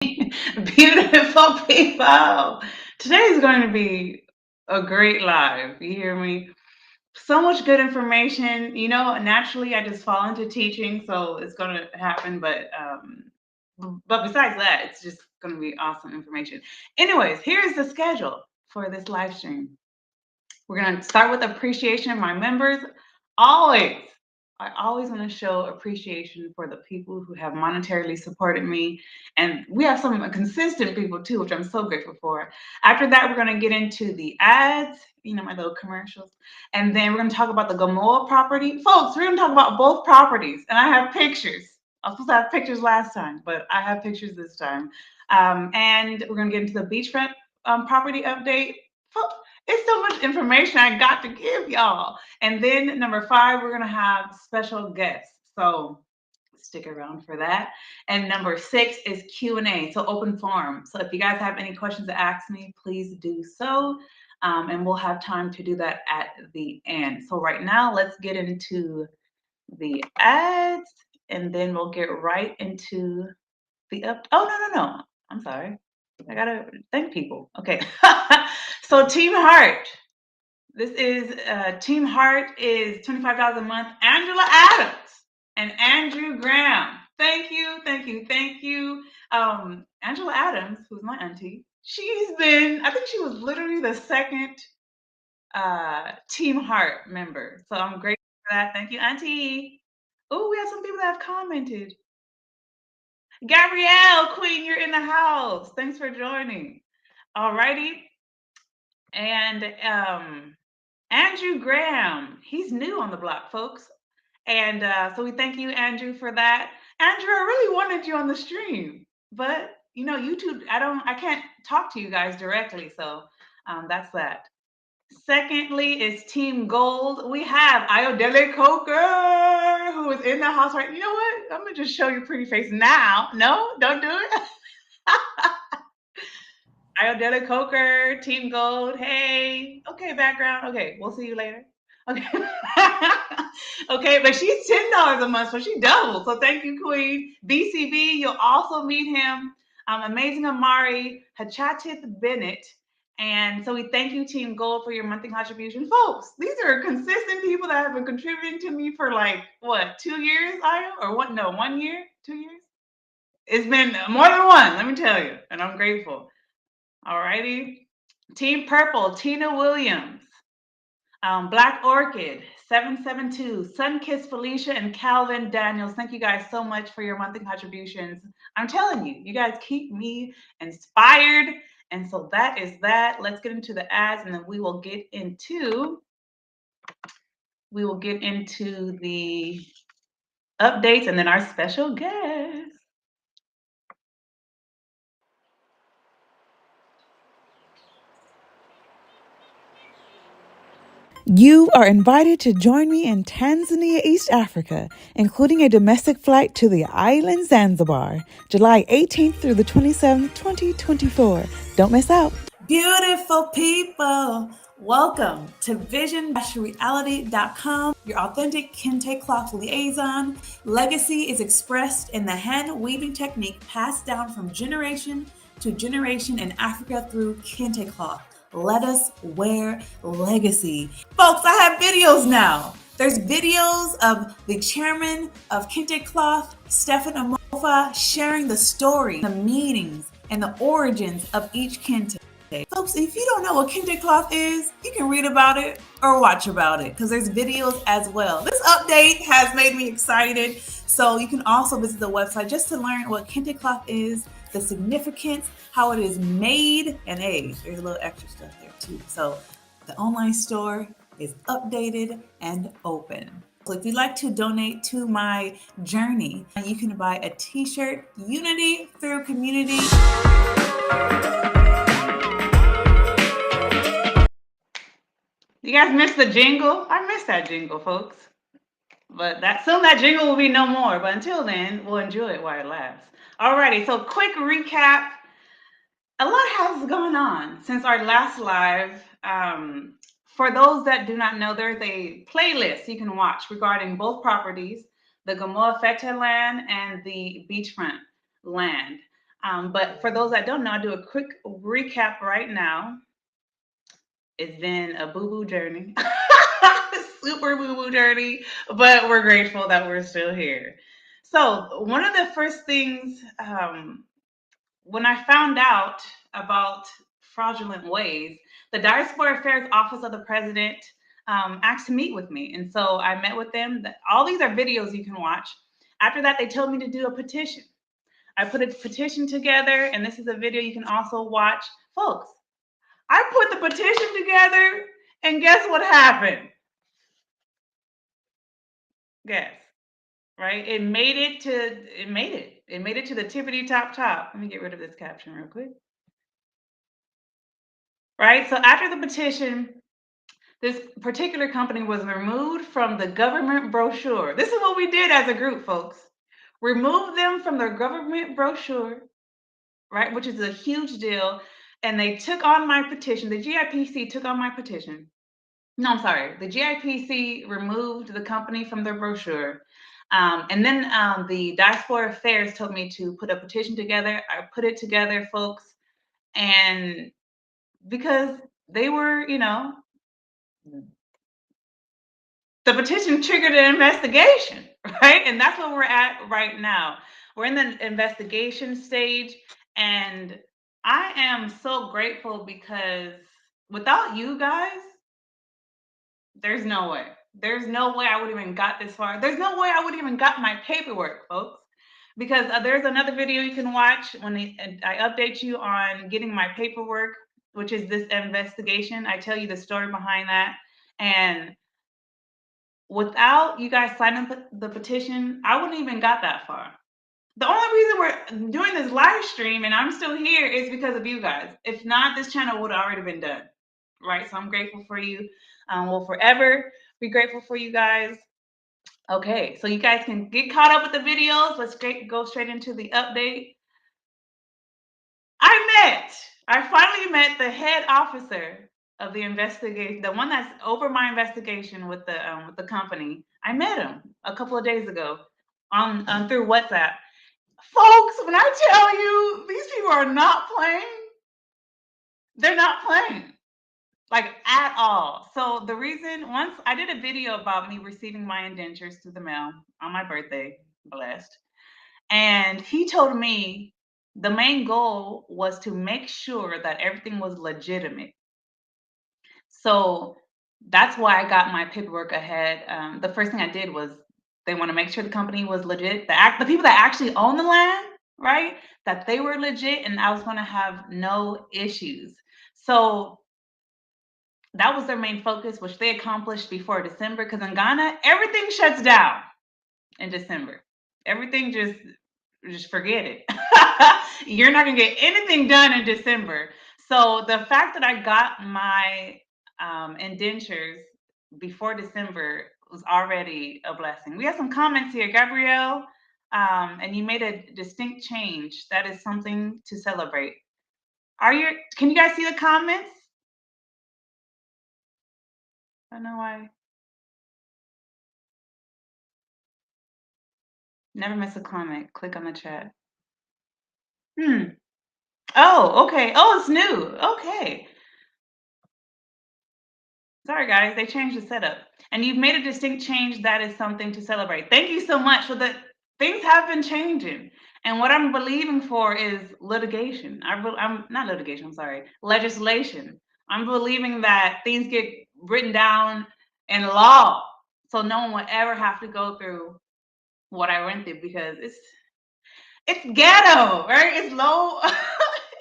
Beautiful people. Today is going to be a great live. You hear me? So much good information. Naturally, I just fall into teaching, so it's going to happen. But besides that, it's just going to be awesome information. Anyways, here's the schedule for this live stream. We're going to start with appreciation of my members. Always, I always want to show appreciation for the people who have monetarily supported me. And we have some consistent people too, which I'm so grateful for. After that, we're going to get into the ads, my little commercials. And then we're going to talk about the Gamoa property. Folks, we're going to talk about both properties. And I have pictures. I was supposed to have pictures last time, but I have pictures this time. And we're going to get into the beachfront property update. It's so much information I got to give y'all. And then number 5, we're going to have special guests. So stick around for that. And number 6 is Q&A, so open forum. So if you guys have any questions to ask me, please do so. And we'll have time to do that at the end. So right now, let's get into the ads, and then we'll get right into the up. Oh, no. I'm sorry. I gotta thank people. Okay. So Team Heart. This is Team Heart is $25 a month. Angela Adams and Andrew Graham. Thank you. Angela Adams, who's my auntie, I think she was literally the second Team Heart member. So I'm grateful for that. Thank you, Auntie. Oh, we have some people that have commented. Gabrielle, Queen, you're in the house. Thanks for joining. Alrighty. And Andrew Graham, he's new on the block, folks. And so we thank you, Andrew, for that. Andrew, I really wanted you on the stream, but YouTube, I can't talk to you guys directly, so that's that. Secondly is Team Gold. We have Ayodele Coker, who is in the house right. You know what? I'm gonna just show your pretty face now. No, don't do it. Ayodele Coker, Team Gold. Hey, okay, background. Okay, we'll see you later. Okay, okay, but she's $10 a month, so she doubled. So thank you, Queen. BCB, you'll also meet him. Amazing Amari, Hachatith Bennett. And so we thank you, Team Gold, for your monthly contribution. Folks, these are consistent people that have been contributing to me for like, what, 2 years, Ayo? Or what? No, 1 year? 2 years? It's been more than one, let me tell you. And I'm grateful. All righty. Team Purple, Tina Williams. Black Orchid, 772, Sunkiss Felicia, and Calvin Daniels. Thank you guys so much for your monthly contributions. I'm telling you, you guys keep me inspired. And so that is that. Let's get into the ads, and then we will get into the updates and then our special guest. You are invited to join me in Tanzania, East Africa, including a domestic flight to the island Zanzibar, July 18th through the 27th, 2024. Don't miss out. Beautiful people, welcome to vision-reality.com, your authentic kente cloth liaison. Legacy is expressed in the hand weaving technique passed down from generation to generation in Africa through kente cloth. Let us wear legacy. Folks, I have videos now. There's videos of the chairman of Kente Cloth, Stefan Amofa, sharing the story, the meanings, and the origins of each kente. Folks, if you don't know what kente cloth is, you can read about it or watch about it because there's videos as well. This update has made me excited. So you can also visit the website just to learn what kente cloth is, the significance, how it is made, and hey, there's a little extra stuff there too. So the online store is updated and open. So if you'd like to donate to my journey, you can buy a t-shirt, Unity Through Community. You guys missed the jingle? I missed that jingle, folks. But soon that jingle will be no more. But until then, we'll enjoy it while it lasts. Alrighty, so quick recap. A lot has gone on since our last live. For those that do not know, there's a playlist you can watch regarding both properties, the Gamoa Fete land and the beachfront land. But for those that don't know, I'll do a quick recap right now. It's been a boo boo journey, super boo boo journey, but we're grateful that we're still here. So, one of the first things when I found out about fraudulent ways, the Diaspora Affairs Office of the President asked to meet with me. And so I met with them. All these are videos you can watch. After that, they told me to do a petition. I put a petition together, and this is a video you can also watch. Folks, I put the petition together, and guess what happened? Guess, right? It made it to the tippity top. Let me get rid of this caption real quick. Right? So after the petition, this particular company was removed from the government brochure. This is what we did as a group, folks. Remove them from their government brochure, right? Which is a huge deal. And they took on my petition. The GIPC took on my petition. No, I'm sorry. The GIPC removed the company from their brochure. And then the Diaspora Affairs told me to put a petition together. I put it together, folks. And because they were, the petition triggered an investigation, right? And that's where we're at right now. We're in the investigation stage. And I am so grateful because without you guys, there's no way. There's no way I would even got this far. There's no way I would even got my paperwork, folks. Because there's another video you can watch when I update you on getting my paperwork, which is this investigation. I tell you the story behind that. And without you guys signing the petition, I wouldn't even got that far. The only reason we're doing this live stream and I'm still here is because of you guys. If not, this channel would have already been done, right? So I'm grateful for you. We'll forever be grateful for you guys. Okay, so you guys can get caught up with the videos. Let's go straight into the update. I finally met the head officer of the investigation, the one that's over my investigation with the company. I met him a couple of days ago on through WhatsApp. Folks, when I tell you these people are not playing, they're not playing like at all. So the reason, once I did a video about me receiving my indentures through the mail on my birthday, blessed, and he told me the main goal was to make sure that everything was legitimate. So that's why I got my paperwork ahead. The first thing I did was they want to make sure the company was legit. The people that actually own the land, right? That they were legit, and I was going to have no issues. So that was their main focus, which they accomplished before December. Because in Ghana, everything shuts down in December. Everything just forget it. You're not gonna get anything done in December. So the fact that I got my indentures before December was already a blessing. We have some comments here, Gabrielle, and you made a distinct change. That is something to celebrate. Can you guys see the comments? I don't know why. Never miss a comment. Click on the chat. Oh, okay. Oh, it's new. Okay. Sorry, guys. They changed the setup. And you've made a distinct change. That is something to celebrate. Thank you so much. So that things have been changing. And what I'm believing for is litigation. I'm not litigation, I'm sorry. Legislation. I'm believing that things get written down in law. So no one would ever have to go through what I went through because it's ghetto, right? It's low,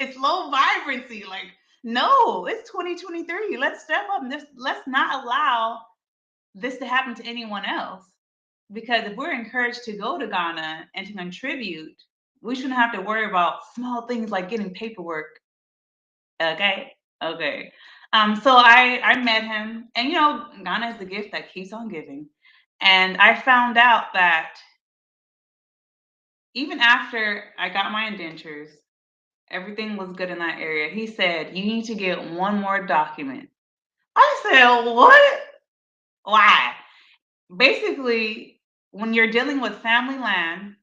it's low vibrancy. Like, no, it's 2023. Let's step up. Let's not allow this to happen to anyone else. Because if we're encouraged to go to Ghana and to contribute, we shouldn't have to worry about small things like getting paperwork. Okay. Okay. So I met him, and Ghana is the gift that keeps on giving. And I found out that even after I got my indentures, everything was good in that area. He said, you need to get one more document. I said, what? Why? Basically, when you're dealing with family land,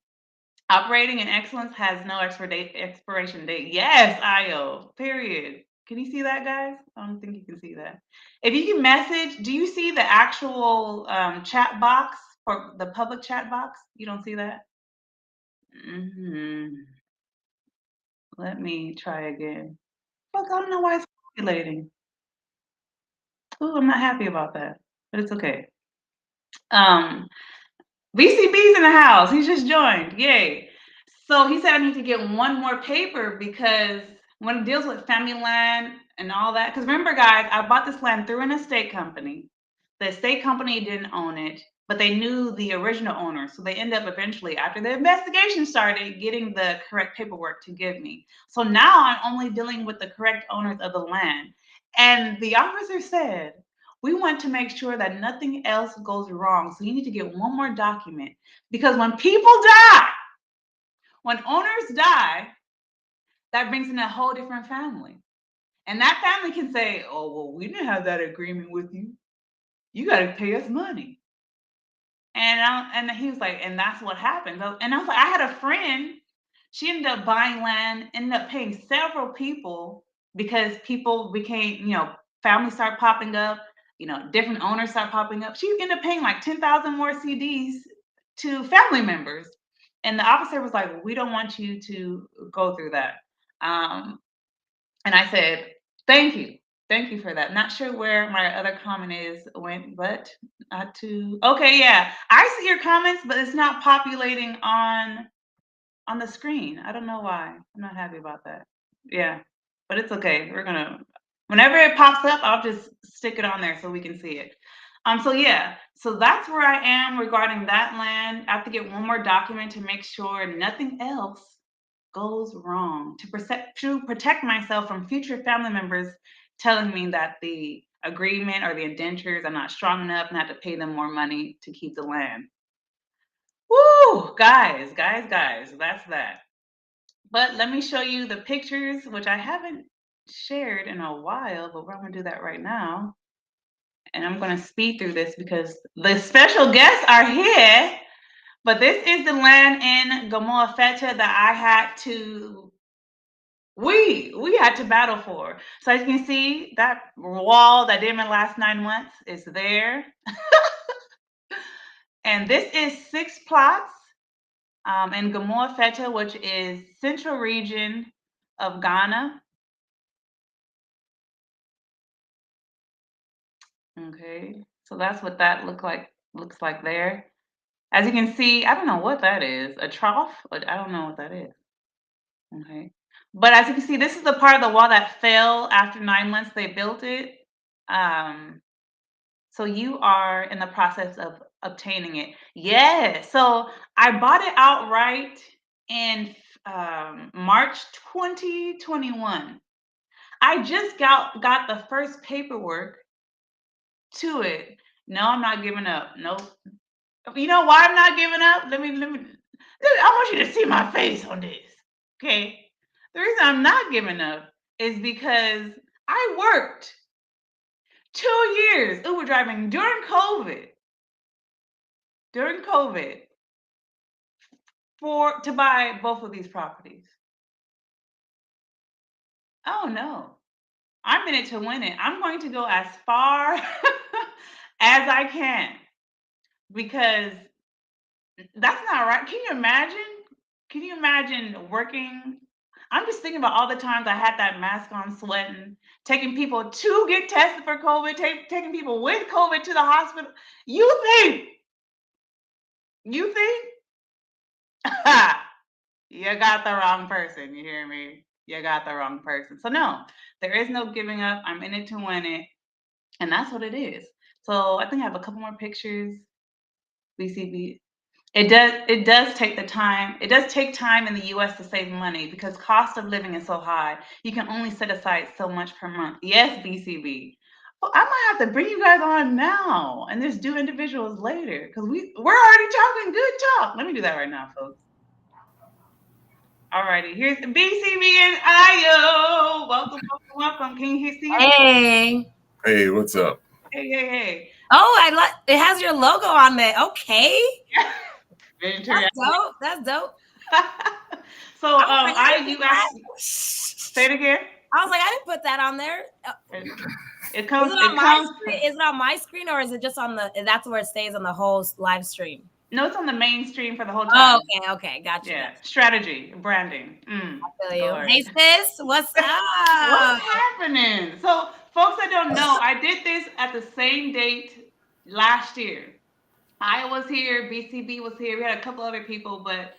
Operating in excellence has no expiration date. Yes, IO. Period. Can you see that, guys? I don't think you can see that. If you can message, do you see the actual chat box or the public chat box? You don't see that? Let me try again. Look, I don't know why it's populating. Oh, I'm not happy about that, but it's okay. Um, BCB's in the house. He's just joined. Yay. So he said I need to get one more paper because when it deals with family land and all that, because remember, guys, I bought this land through an estate company. The estate company didn't own it, but they knew the original owner. So they end up eventually, after the investigation started, getting the correct paperwork to give me. So now I'm only dealing with the correct owners of the land. And the officer said, we want to make sure that nothing else goes wrong. So you need to get one more document. Because when people die, when owners die, that brings in a whole different family. And that family can say, oh, well, we didn't have that agreement with you. You got to pay us money. And he was like, and that's what happened. And I was like, I had a friend, she ended up buying land, ended up paying several people because people became, families start popping up, different owners start popping up. She ended up paying like 10,000 more CDs to family members. And the officer was like, we don't want you to go through that. And I said, thank you. Thank you for that. Not sure where my other comment went, but not to. Okay, yeah. I see your comments, but it's not populating on the screen. I don't know why. I'm not happy about that. Yeah. But it's okay. Whenever it pops up, I'll just stick it on there so we can see it. So yeah, so that's where I am regarding that land. I have to get one more document to make sure nothing else goes wrong, to protect myself from future family members telling me that the agreement or the indentures are not strong enough and I have to pay them more money to keep the land. Woo, guys, that's that. But let me show you the pictures, which I haven't shared in a while, but we're gonna do that right now. And I'm gonna speed through this because the special guests are here. But this is the land in Gamoa Feta that I had to we had to battle for. So as you can see, that wall that didn't last 9 months is there. And this is 6 plots in Gamoa Feta, which is central region of Ghana. Okay, so that's what that looks like there. As you can see, I don't know what that is. A trough? I don't know what that is. Okay. But as you can see, this is the part of the wall that fell after 9 months they built it. So you are in the process of obtaining it. Yeah. So I bought it outright in March 2021. I just got the first paperwork to it. No, I'm not giving up. Nope. You know why I'm not giving up? I want you to see my face on this. Okay. The reason I'm not giving up is because I worked 2 years Uber driving during COVID to buy both of these properties. Oh no. I'm in it to win it. I'm going to go as far as I can because that's not right. Can you imagine? Can you imagine working? I'm just thinking about all the times I had that mask on, sweating, taking people to get tested for COVID, taking people with COVID to the hospital. You think? You think? You got the wrong person. You hear me? You got the wrong person. So no, there is no giving up. I'm in it to win it, and that's what it is. So I think I have a couple more pictures. BCB. It does take the time. It does take time in the US to save money because cost of living is so high. You can only set aside so much per month. Yes, BCB. Well, I might have to bring you guys on now and just do individuals later because we're already talking good talk. Let me do that right now, folks. Alrighty, here's the BCB and IO. Welcome. Can you see it? Hey. Hey, what's up? Hey. Oh, I like it has your logo on there. Okay. Venture That's dope. That's dope. So I was like, I I didn't you put asked say it again. I was like, I didn't put that on there. It, it Is comes. it on It my comes. screen? Is it on my screen, or is it just on the? That's where it stays on the whole live stream. No, it's on the mainstream for the whole Oh, time. okay, got you. Yeah, strategy, branding. I feel you. Lord, Hey sis, what's what's up? happening? So, folks that don't know, I did this at the same date last year. I was here, BCB was here. We had a couple other people, but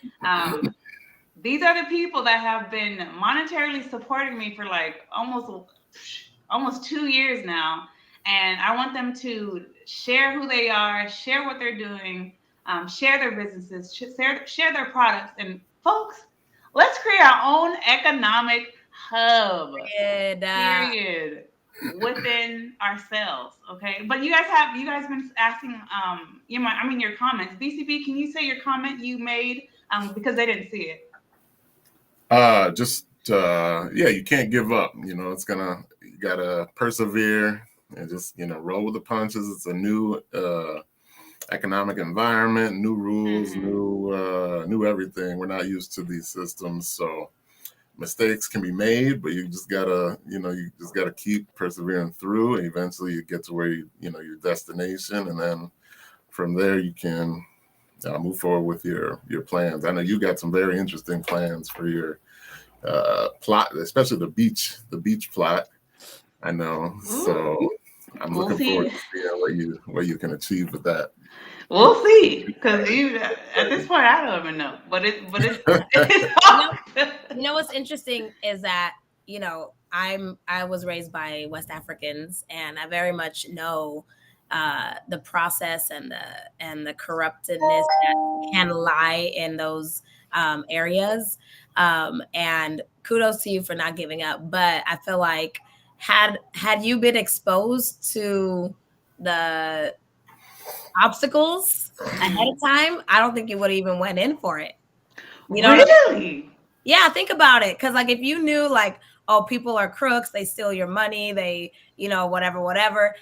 these are the people that have been monetarily supporting me for like almost 2 years now, and I want them to share who they are, share what they're doing, share their businesses, share their products, and folks, let's create our own economic hub. Good. Period. Within ourselves, okay. But you guys been asking your comments. BCB, can you say your comment you made because they didn't see it? Just yeah, you can't give up. You gotta persevere and just roll with the punches. It's a new economic environment, new rules, new everything. We're not used to these systems, so mistakes can be made, but you just gotta keep persevering through, and eventually you get to where your destination, and then from there you can move forward with your plans. I know you got some very interesting plans for your plot, especially the beach plot. I know. So I'm We'll looking forward see. to seeing what you can achieve with that. We'll see. Because at this point, I don't even know. It's You all know, good. you know what's interesting is that I was raised by West Africans, and I very much know the process and the corruptedness that can lie in those areas. And kudos to you for not giving up. But I feel like had you been exposed to the obstacles ahead of time, I don't think you would have even went in for it. You know what I mean? Really? Yeah, think about it. Cause like if you knew like, oh, people are crooks, they steal your money, they, whatever,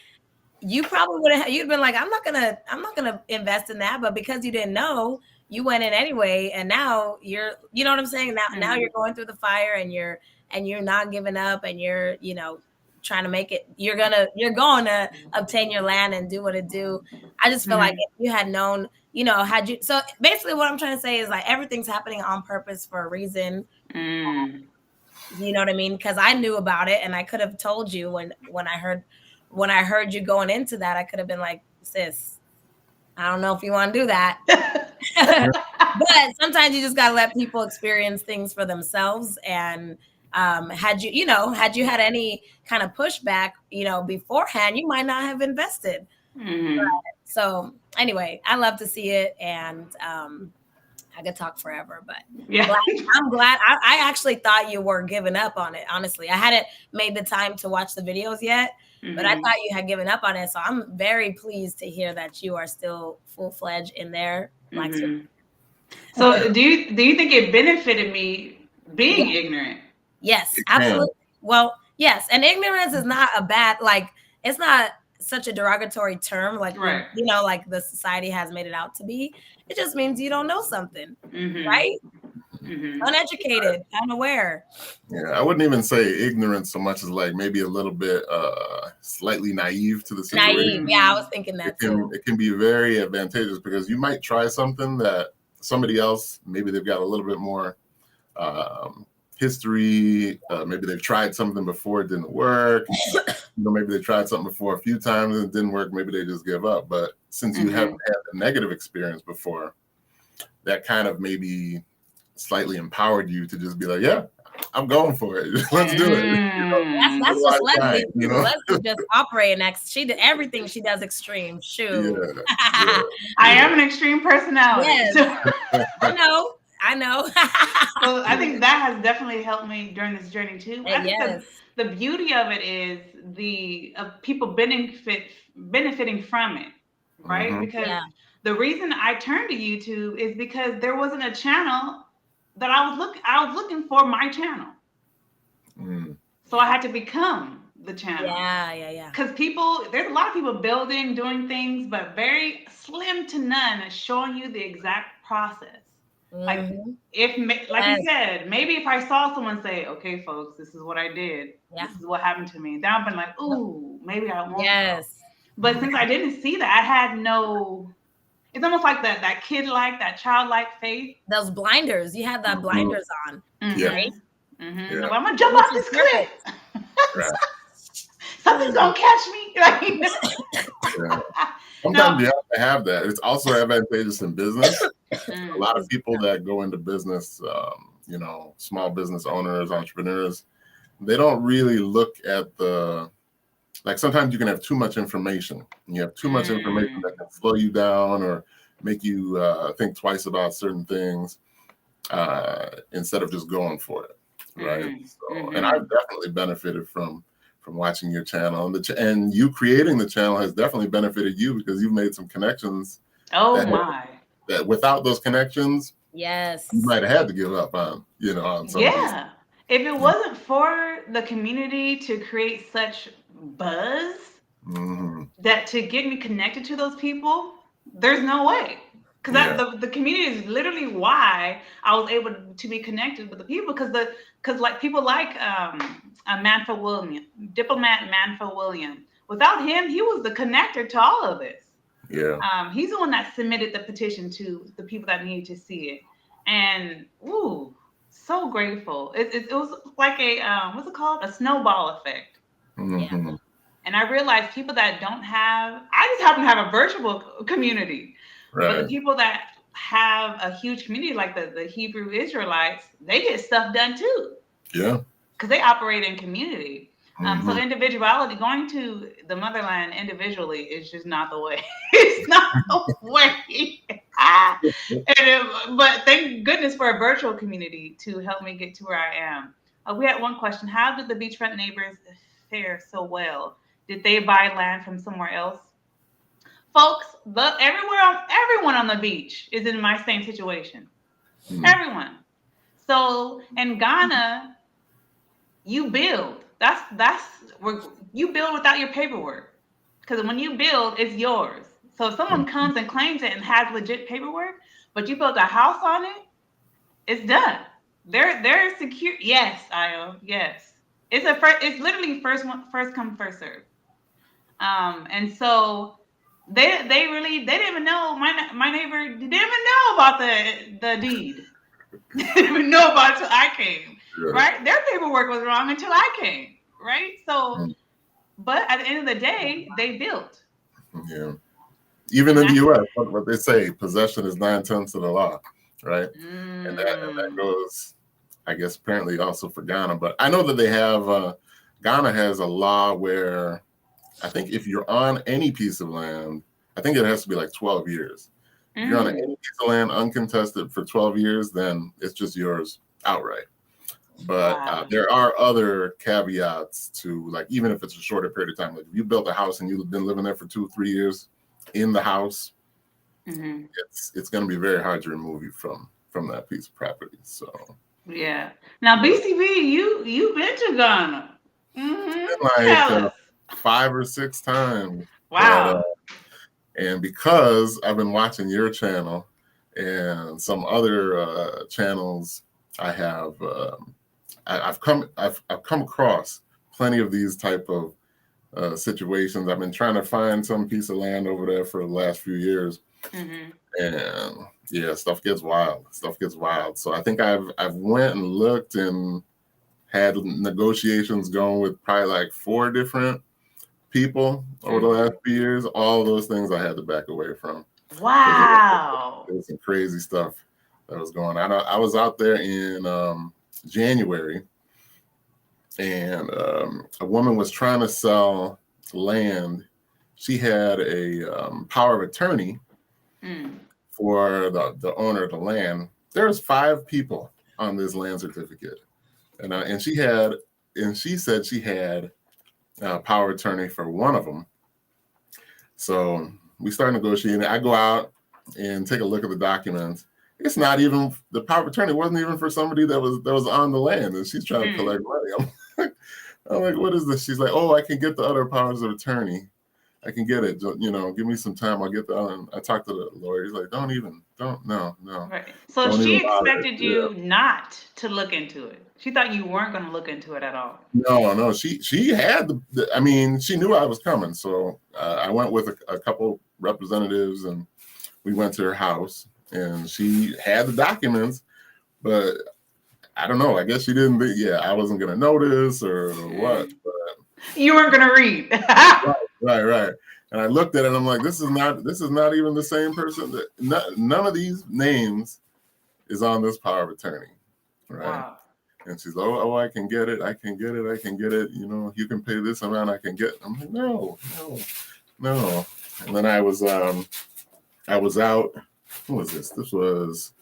you probably would have you'd been like, I'm not gonna invest in that. But because you didn't know, you went in anyway, and now you know what I'm saying? Now you're going through the fire, and you're not giving up, and you're, trying to make it. You're going to obtain your land and do what it do. I just feel like if you had known, had you so basically what I'm trying to say is like everything's happening on purpose for a reason. You know what I mean? Because I knew about it, and I could have told you when I heard you going into that, I could have been like, sis, I don't know if you want to do that. But sometimes you just got to let people experience things for themselves. And had you had any kind of pushback, beforehand, you might not have invested. So anyway, I love to see it, and I could talk forever, but Yeah. I'm glad. I actually thought you were giving up on it. Honestly, I hadn't made the time to watch the videos yet, but I thought you had given up on it. So I'm very pleased to hear that you are still full-fledged in there. So do you think it benefited me being ignorant? Yes, It can. absolutely. Well, yes, and ignorance is not a bad it's not such a derogatory term like Right. like the society has made it out to be. It just means you don't know something, right? Uneducated, unaware. Yeah, I wouldn't even say ignorant so much as like maybe a little bit slightly naive to the situation. Naive. Yeah, I was thinking that too. It can be very advantageous because you might try something that somebody else, maybe they've got a little bit more history. Maybe they've tried something before, it didn't work. Maybe they tried something before a few times and it didn't work. Maybe they just give up. But since you haven't had a negative experience before, that kind of maybe slightly empowered you to just be like, yeah, I'm going for it. Let's do it. That's just Leslie. Leslie just operating next. She did everything she does extreme. Shoot. Yeah. I am an extreme personality. Yes. I know. So I think that has definitely helped me during this journey too. I think the beauty of it is the people benefiting from it, right? Because the reason I turned to YouTube is because there wasn't a channel that I was looking for my channel. So I had to become the channel. Yeah. Because there's a lot of people doing things, but very slim to none showing you the exact process. Like like you said, maybe if I saw someone say, "Okay, folks, this is what I did. Yeah. This is what happened to me," then I've been like, "Ooh, maybe I won't." Yes. But since I didn't see that, I had no. It's almost like that kid-like, that childlike faith. Those blinders. You had that blinders on. Yeah. Right? Yeah. No, I'm gonna jump off this cliff. Right. Something's gonna catch me. Yeah. Sometimes you have to have that. It's also advantageous in business. A lot of people that go into business, you know, small business owners, entrepreneurs, they don't really look at the, like sometimes you can have too much information. You have too much information that can slow you down or make you think twice about certain things instead of just going for it, right? So, and I've definitely benefited from watching your channel, and you creating the channel has definitely benefited you because you've made some connections. That without those connections, yes, you might have had to give up on, you know, on some of these. If it wasn't for the community to create such buzz that to get me connected to those people, there's no way. Because the community is literally why I was able to be connected with the people. Because like people like Manfred William, diplomat Manfred William. Without him, he was the connector to all of this. Yeah. He's the one that submitted the petition to the people that needed to see it, and so grateful. It was like a what's it called? A snowball effect. Mm-hmm. And I realized people that don't have, I just happen to have a virtual community. Right. But the people that have a huge community, like the Hebrew Israelites, they get stuff done too. Yeah. Because they operate in community. So individuality, going to the motherland individually is just not the way. It's not the way. But thank goodness for a virtual community to help me get to where I am. We had one question. How did the beachfront neighbors fare so well? Did they buy land from somewhere else? Folks, everyone on the beach is in my same situation. Everyone. So in Ghana, you build. That's where you build without your paperwork. Because when you build, it's yours. So if someone comes and claims it and has legit paperwork, but you built a house on it, it's done. They're secure. Yes, Ayo. Yes. It's literally first come, first serve. And so they didn't even know, my neighbor didn't even know about the deed. Didn't even know about it until I came. Right? Their paperwork was wrong until I came. Right? So but at the end of the day, they built. Yeah. Even in the US, what they say, possession is 9/10 of the law, right? And that goes, I guess, apparently also for Ghana. But I know that they have, Ghana has a law where I think if you're on any piece of land, I think it has to be like 12 years. If you're on any piece of land uncontested for 12 years, then it's just yours outright. But there are other caveats to, like, even if it's a shorter period of time, like if you built a house and you've been living there for 2 or 3 years in the house, it's going to be very hard to remove you from that piece of property. So yeah. Now BCB, you've been to Ghana. Like 5 or 6 times. Wow. And because I've been watching your channel and some other channels, I have I've come across plenty of these type of situations. I've been trying to find some piece of land over there for the last few years, and yeah, stuff gets wild. So I think I've went and looked and had negotiations going with probably like 4 different people over the last few years. All of those things I had to back away from. Wow. There was some crazy stuff that was going on. I was out there in January, and a woman was trying to sell land. She had a power of attorney for the owner of the land. There's 5 people on this land certificate, and she said she had power of attorney for one of them. So we start negotiating. I go out and take a look at the documents. It's not even, the power of attorney wasn't even for somebody that was on the land, and she's trying to collect money. I'm like, what is this? She's like, oh, I can get the other powers of attorney. I can get it. You know, give me some time. I'll get that. And I talked to the lawyer. He's like, no, Right. So don't she even bother. expected you not to look into it. She thought you weren't going to look into it at all. No. She had I mean, she knew I was coming. So I went with a couple representatives and we went to her house and she had the documents, but I don't know. I guess she didn't think, I wasn't going to notice or what. But you weren't going to read. Right. And I looked at it and I'm like, this is not even the same person. None of these names is on this power of attorney. Right. Wow. And she's like, oh, I can get it. You know, you can pay this amount. I can get it. I'm like, no. And then I was out. What was this? This was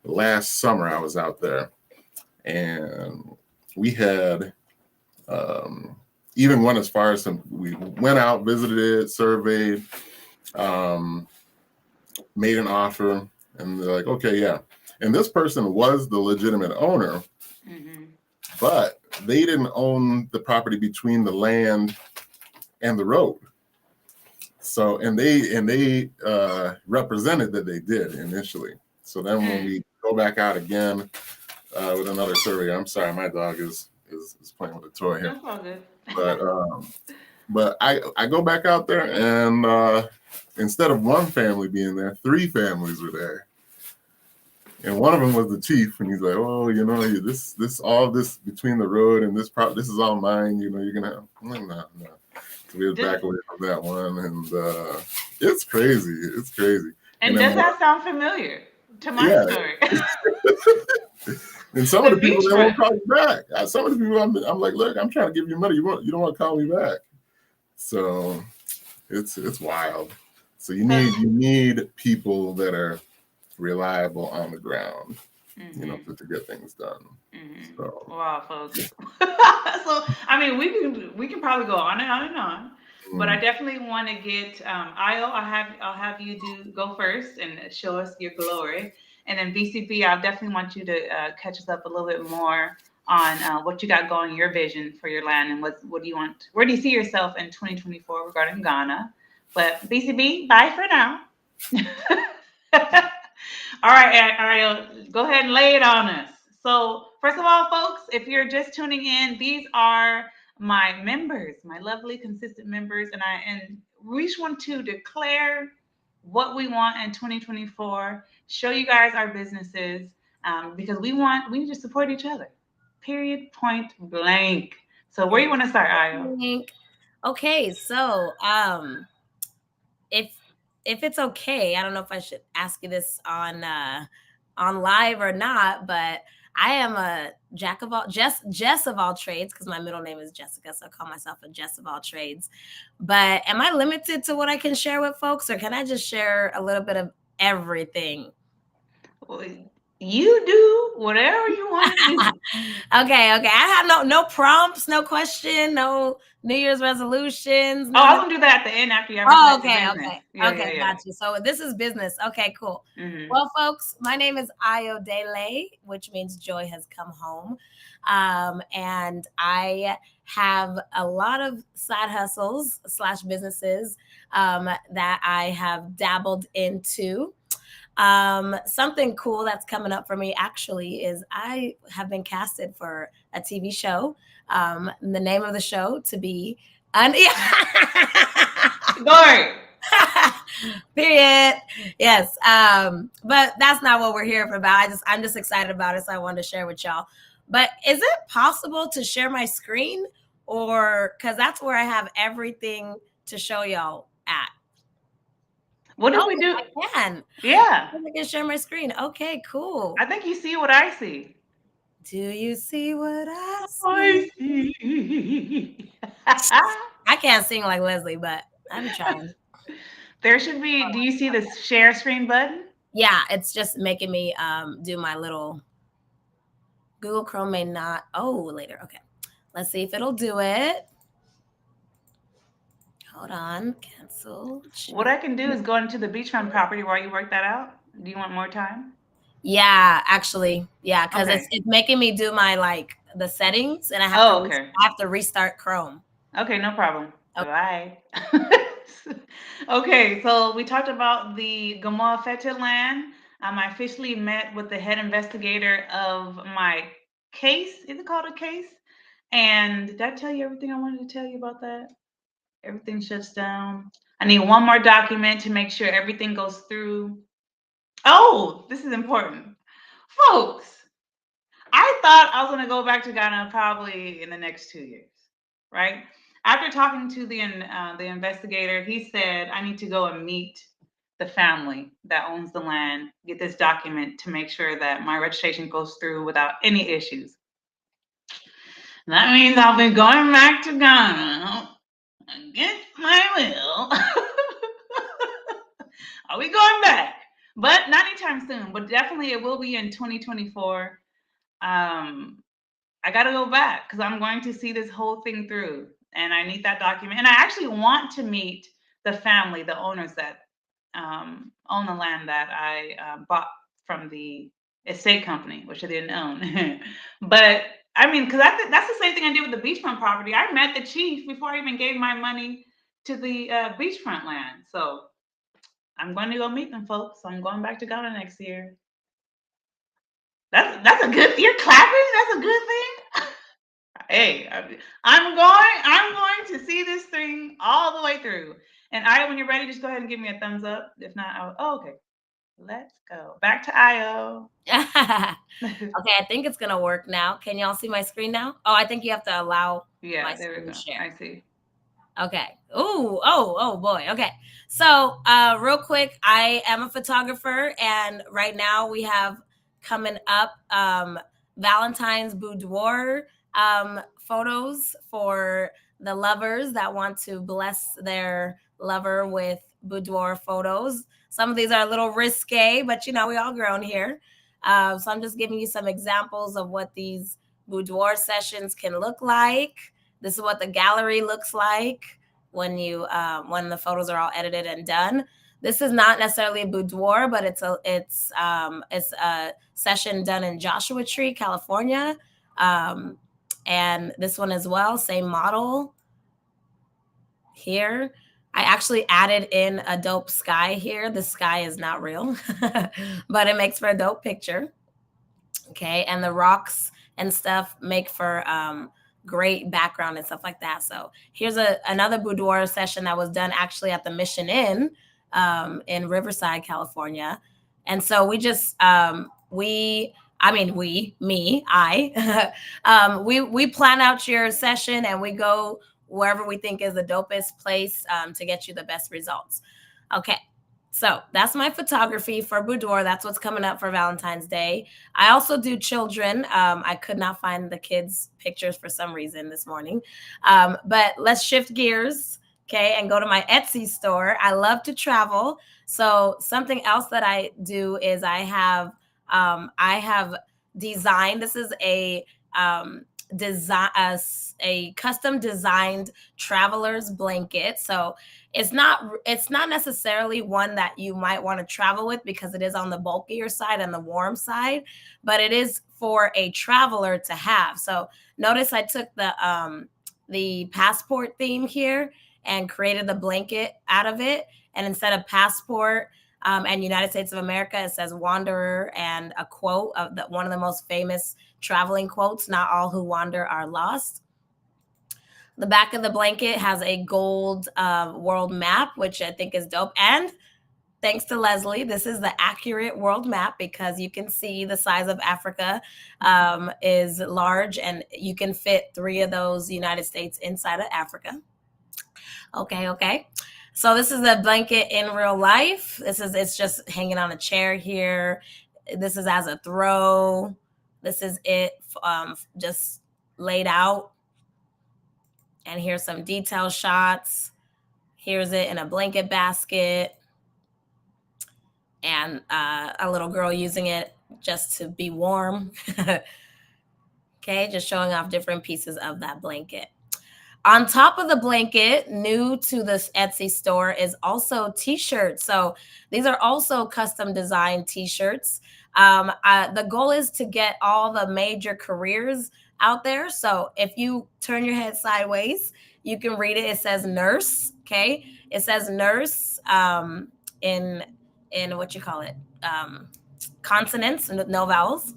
last summer. I was out there and we had, even went as far as we went out, visited it, surveyed, made an offer, and they're like, okay, yeah. And this person was the legitimate owner, but they didn't own the property between the land and the road. So, and they represented that they did initially. So then when we go back out again with another survey, I'm sorry, my dog is playing with a toy here. That's all good. But I go back out there and instead of one family being there, 3 families were there. And one of them was the chief, and he's like, "Oh, you know, this all this between the road and this is all mine. You know, you're gonna have." I'm like, no. So we had back away from that one, and it's crazy. And does that sound familiar to my story? And some of the people they won't call you back. Some of the people I'm like, look, I'm trying to give you money. You don't want to call me back. So it's wild. So you need people that are reliable on the ground, you know, to get things done. So. Wow, folks. So I mean, we can probably go on and on and on, but I definitely want to get I'll have you go first and show us your glory, and then BCB, I'll definitely want you to catch us up a little bit more on what you got going, your vision for your land, and what do you want? Where do you see yourself in 2024 regarding Ghana? But BCB, bye for now. All right, go ahead and lay it on us. So, first of all, folks, if you're just tuning in, these are my members, my lovely, consistent members, and we just want to declare what we want in 2024, show you guys our businesses, because we need to support each other. Period. Point blank. So, where you want to start, Ayo? Okay, so if it's okay, I don't know if I should ask you this on live or not, but I am a Jess of all trades, because my middle name is Jessica, so I call myself a Jess of all trades. But am I limited to what I can share with folks, or can I just share a little bit of everything? Well, you do whatever you want to do. Okay. I have no prompts, no question, no New Year's resolutions. No, I'm gonna do that at the end after you. Okay, got you. So this is business. Okay, cool. Well, folks, my name is Ayodele, which means joy has come home, and I have a lot of side hustles / businesses that I have dabbled into. Something cool that's coming up for me actually is I have been casted for a TV show. The name of the show to be Glory. Period. Yes. But that's not what we're here for about. I'm just excited about it, so I wanted to share with y'all. But is it possible to share my screen, or because that's where I have everything to show y'all at? What did we do? I can. Yeah. I can share my screen. Okay, cool. I think you see what I see. Do you see what I see? I can't sing like Leslie, but I'm trying. There should be. Do you see the share screen button? Yeah, it's just making me do my little Google Chrome may not. Oh, later. Okay. Let's see if it'll do it. Hold on. Cancel. What I can do is go into the beachfront property while you work that out. Do you want more time? Yeah, actually. Yeah, because it's making me do my the settings, and I have I have to restart Chrome. Okay, no problem. Okay. Bye. Okay, so we talked about the Gamoa Fete land. I officially met with the head investigator of my case. Is it called a case? And did I tell you everything I wanted to tell you about that? Everything shuts down. I need one more document to make sure everything goes through. Oh, this is important. Folks, I thought I was going to go back to Ghana probably in the next 2 years, right? After talking to the investigator, he said I need to go and meet the family that owns the land, get this document to make sure that my registration goes through without any issues. That means I'll be going back to Ghana against my will. I'll be going back, but not anytime soon. But definitely, it will be in 2024. I got to go back because I'm going to see this whole thing through, and I need that document. And I actually want to meet the family, the owners that own the land that I bought from the estate company, which I didn't own. But I mean, because that's the same thing I did with the beachfront property. I met the chief before I even gave my money to the beachfront land. So I'm going to go meet them, folks. I'm going back to Ghana next year. That's a good. You're clapping. That's a good thing. Hey, I'm going to see this thing all the way through. And Io, when you're ready, just go ahead and give me a thumbs up. If not, okay. Let's go back to Io. Okay, I think it's gonna work now. Can y'all see my screen now? Oh, I think you have to allow my There we screen go. share. I see. Okay. Oh boy. Okay. So, real quick, I am a photographer, and right now we have coming up Valentine's boudoir photos for the lovers that want to bless their lover with boudoir photos. Some of these are a little risque, but we all grown here. So I'm just giving you some examples of what these boudoir sessions can look like. This is what the gallery looks like when the photos are all edited and done. This is not necessarily a boudoir, but it's a session done in Joshua Tree, California, and this one as well, same model. Here, I actually added in a dope sky here. The sky is not real, but it makes for a dope picture. Okay, and the rocks and stuff make for great background and stuff like that. So here's another boudoir session that was done actually at the Mission Inn in Riverside, California. And so we just we plan out your session, and we go wherever we think is the dopest place to get you the best results. Okay. So that's my photography for boudoir. That's what's coming up for Valentine's Day. I also do children. I could not find the kids' pictures for some reason this morning. But let's shift gears, okay, and go to my Etsy store. I love to travel. So something else that I do is I have designed. This is a custom designed traveler's blanket. So it's not necessarily one that you might want to travel with because it is on the bulkier side and the warm side, but it is for a traveler to have. So notice I took the passport theme here and created the blanket out of it. And instead of passport and United States of America, it says wanderer, and a quote of one of the most famous traveling quotes, "Not all who wander are lost." The back of the blanket has a gold world map, which I think is dope. And thanks to Leslie, this is the accurate world map because you can see the size of Africa is large, and you can fit 3 of those United States inside of Africa. Okay. So this is a blanket in real life. It's just hanging on a chair here. This is as a throw. This is it just laid out. And here's some detail shots. Here's it in a blanket basket. And a little girl using it just to be warm. Okay, just showing off different pieces of that blanket. On top of the blanket, new to this Etsy store is also t-shirts. So these are also custom designed t-shirts. The goal is to get all the major careers out there. So if you turn your head sideways, you can read it. It says nurse. Okay. It says nurse in what you call it, consonants and no vowels.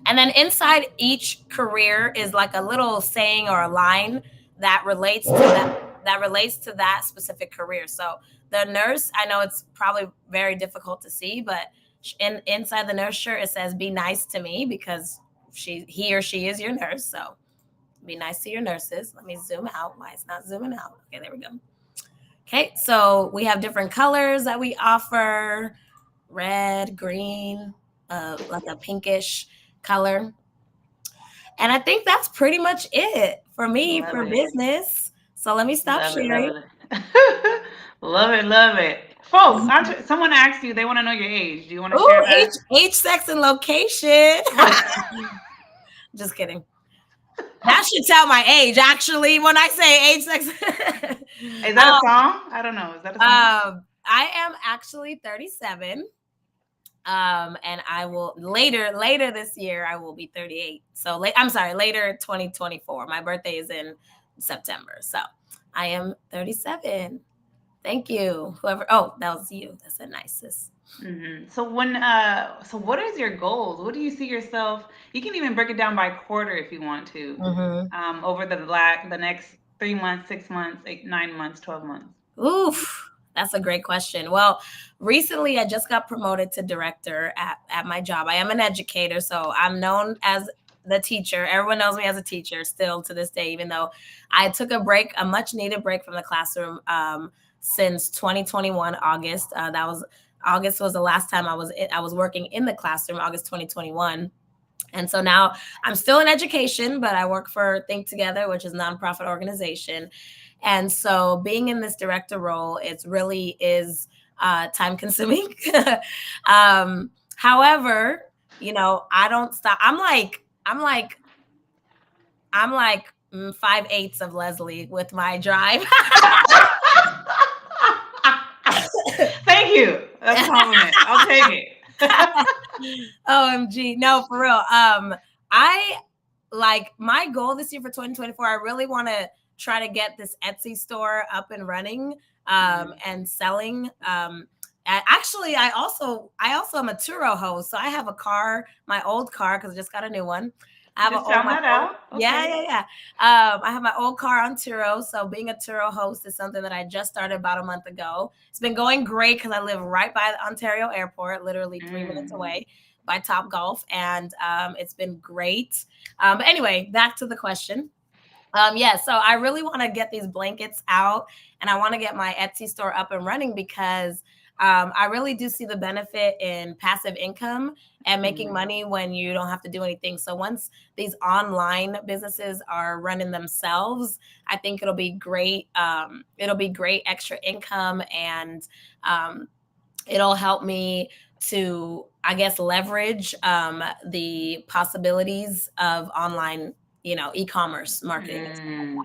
And then inside each career is like a little saying or a line that relates to that specific career. So the nurse, I know it's probably very difficult to see, but inside the nurse shirt it says "Be nice to me" because he or she is your nurse. So be nice to your nurses. Let me zoom out. Why it's not zooming out? Okay, there we go. Okay, so we have different colors that we offer: red, green, like a pinkish color. And I think that's pretty much it for me for business. So let me stop sharing. Love it. Love it. Folks, someone asked you, they want to know your age. Do you want to share that? Age, sex, and location. Just kidding. That should tell my age, actually, when I say age, sex. Is that a song? I don't know. Is that a song? I am actually 37. And I will later this year I will be 38. So later 2024. My birthday is in September. So I am 37. Thank you. Whoever, that was you. That's the nicest. Mm-hmm. So what is your goals? What do you see yourself? You can even break it down by quarter if you want to. Mm-hmm. Over the next 3 months, 6 months, 8, 9 months, 12 months. Oof. That's a great question. Well, recently I just got promoted to director at my job. I am an educator, so I'm known as the teacher. Everyone knows me as a teacher still to this day, even though I took a much needed break from the classroom since 2021, August. August was the last time I was working in the classroom, August 2021. And so now I'm still in education, but I work for Think Together, which is a nonprofit organization. And so being in this director role, it really is time consuming. However, I don't stop. I'm like 5/8 of Leslie with my drive. Thank you. That's a compliment. I'll take it. OMG. No, for real. I like my goal this year for 2024. I really want to try to get this Etsy store up and running and selling. Actually, I also am a Turo host. So I have a car, my old car, because I just got a new one. I have Okay. Yeah. I have my old car on Turo. So being a Turo host is something that I just started about a month ago. It's been going great because I live right by the Ontario airport, literally 3 minutes away by Topgolf. And it's been great. But anyway, back to the question. So I really want to get these blankets out and I want to get my Etsy store up and running because I really do see the benefit in passive income and making money when you don't have to do anything. So once these online businesses are running themselves, I think it'll be great. It'll be great extra income and it'll help me to, I guess, leverage the possibilities of online e-commerce marketing.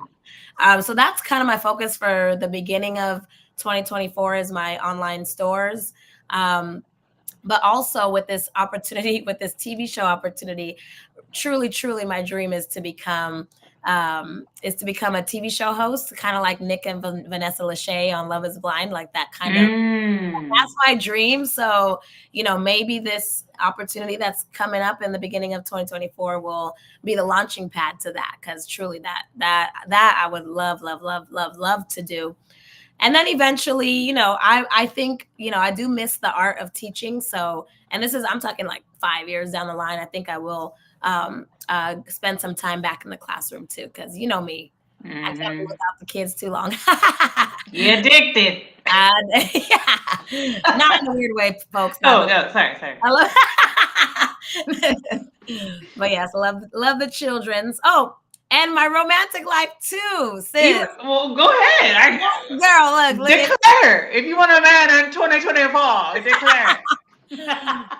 So that's kind of my focus for the beginning of 2024 is my online stores. But also with this opportunity, with this TV show opportunity, truly, my dream is to become a TV show host, kind of like Nick and Vanessa Lachey on Love is Blind, like that kind of, that's my dream. So, maybe this opportunity that's coming up in the beginning of 2024 will be the launching pad to that. Cause truly that I would love to do. And then eventually, I think, I do miss the art of teaching. So, and I'm talking like 5 years down the line, I think I will spend some time back in the classroom too. Cause you know me, I can't be without the kids too long. You're addicted. Yeah. Not in a weird way, folks. Sorry. I but yes, love the children's. Oh, and my romantic life too, sis. Well, go ahead. Girl, look. Declare. If you want a man in 2024, declare.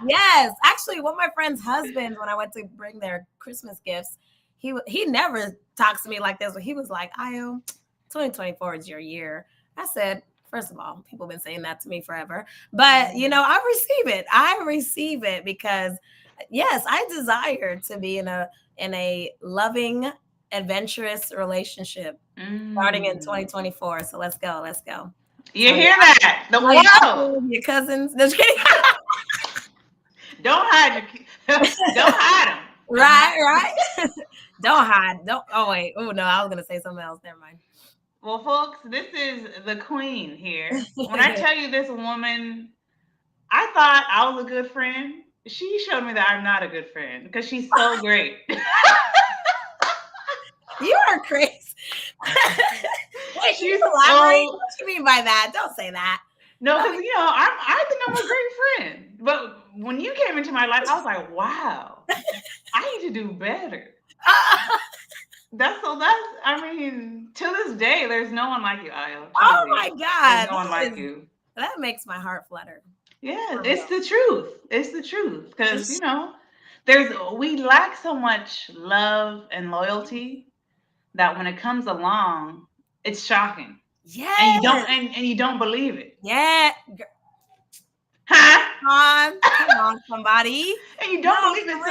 Yes. Actually, one of my friend's husbands, when I went to bring their Christmas gifts, he never talks to me like this, but he was like, Ayo, 2024 is your year. I said, First of all, people have been saying that to me forever. But, I receive it because, yes, I desire to be in a loving, adventurous relationship starting in 2024. So let's go. You So, hear that? The world. Your cousins. Just kidding. Don't hide them. Right. Don't hide. Oh, wait. Oh, no, I was going to say something else. Never mind. Well, folks, this is the queen here. When I tell you this woman, I thought I was a good friend. She showed me that I'm not a good friend because she's so great. You are crazy. Wait, She's elaborate? What do you mean by that? Don't say that. No, because I think I'm a great friend. But when you came into my life, I was like, wow, I need to do better. To this day, there's no one like you, Ayo. Oh my God. There's no one like you. That makes my heart flutter. Yeah, it's the truth. It's the truth. Because, we lack so much love and loyalty that when it comes along, it's shocking. Yeah. And you don't believe it. Yeah. Huh? Come on, somebody. And you don't believe it.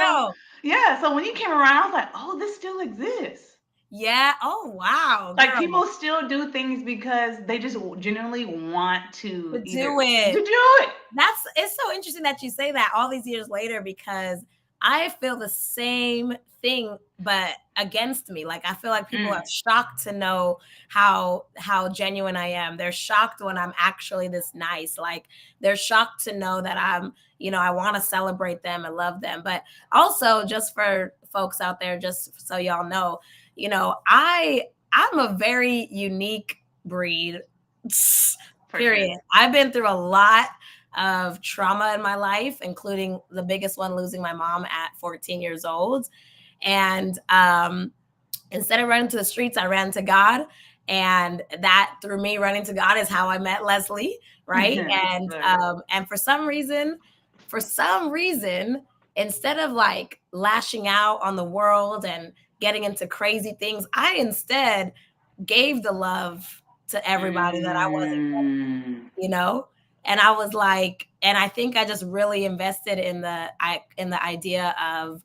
So when you came around, I was like, oh, this still exists. Yeah. Oh, wow. Like, people still do things because they just genuinely want to do it. It's so interesting that you say that all these years later, because I feel the same thing, but against me. Like, I feel like people are shocked to know how genuine I am. They're shocked when I'm actually this nice. Like, they're shocked to know that I'm, I want to celebrate them and love them. But also, just for folks out there, just so y'all know, I'm a very unique breed. Period. Sure. I've been through a lot of trauma in my life, including the biggest one, losing my mom at 14 years old. And instead of running to the streets, I ran to God. And that, through me running to God, is how I met Leslie, right? And for some reason, instead of like lashing out on the world and getting into crazy things, I instead gave the love to everybody that I wasn't, and I was like, and I think I just really invested in the idea of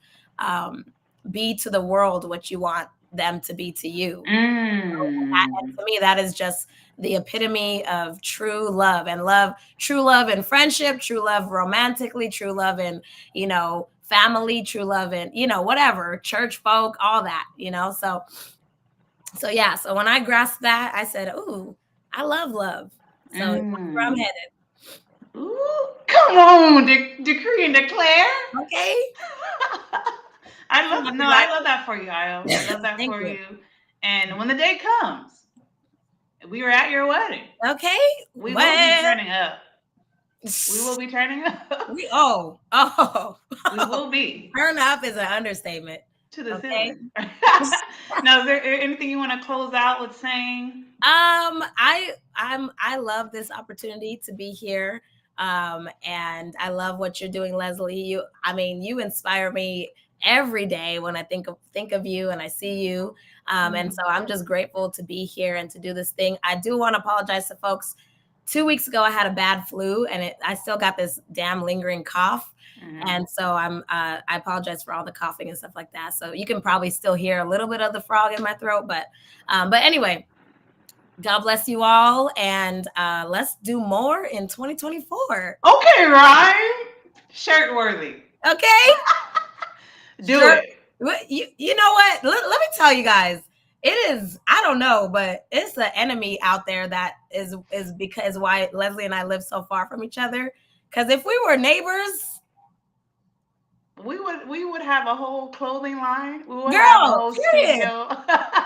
be to the world what you want them to be to you. And to me, that is just the epitome of true love and friendship, true love romantically, true love in, family, true love and, whatever, church folk, all that, So yeah, so when I grasped that, I said, ooh, I love love. So that's where I'm headed. Ooh, come on, decree and declare. Okay. I love that for you, Ayo. I love that for you. And when the day comes, we were at your wedding. Okay. We will be turning up. We will be turning up. We will be. Turn up is an understatement. To the ceiling. Now, is there anything you want to close out with saying? I love this opportunity to be here. And I love what you're doing, Leslie. You inspire me every day when I think of you and I see you. And so I'm just grateful to be here and to do this thing. I do want to apologize to folks. 2 weeks ago, I had a bad flu and I still got this damn lingering cough. And so I apologize for all the coughing and stuff like that. So you can probably still hear a little bit of the frog in my throat, but anyway, God bless you all. And let's do more in 2024. Okay, Ryan. Shirt worthy. Okay. Do it. You know what? Let me tell you guys. It is, I don't know, but it's an enemy out there that is because why Leslie and I live so far from each other. Because if we were neighbors, we would have a whole clothing line. We would have a whole studio.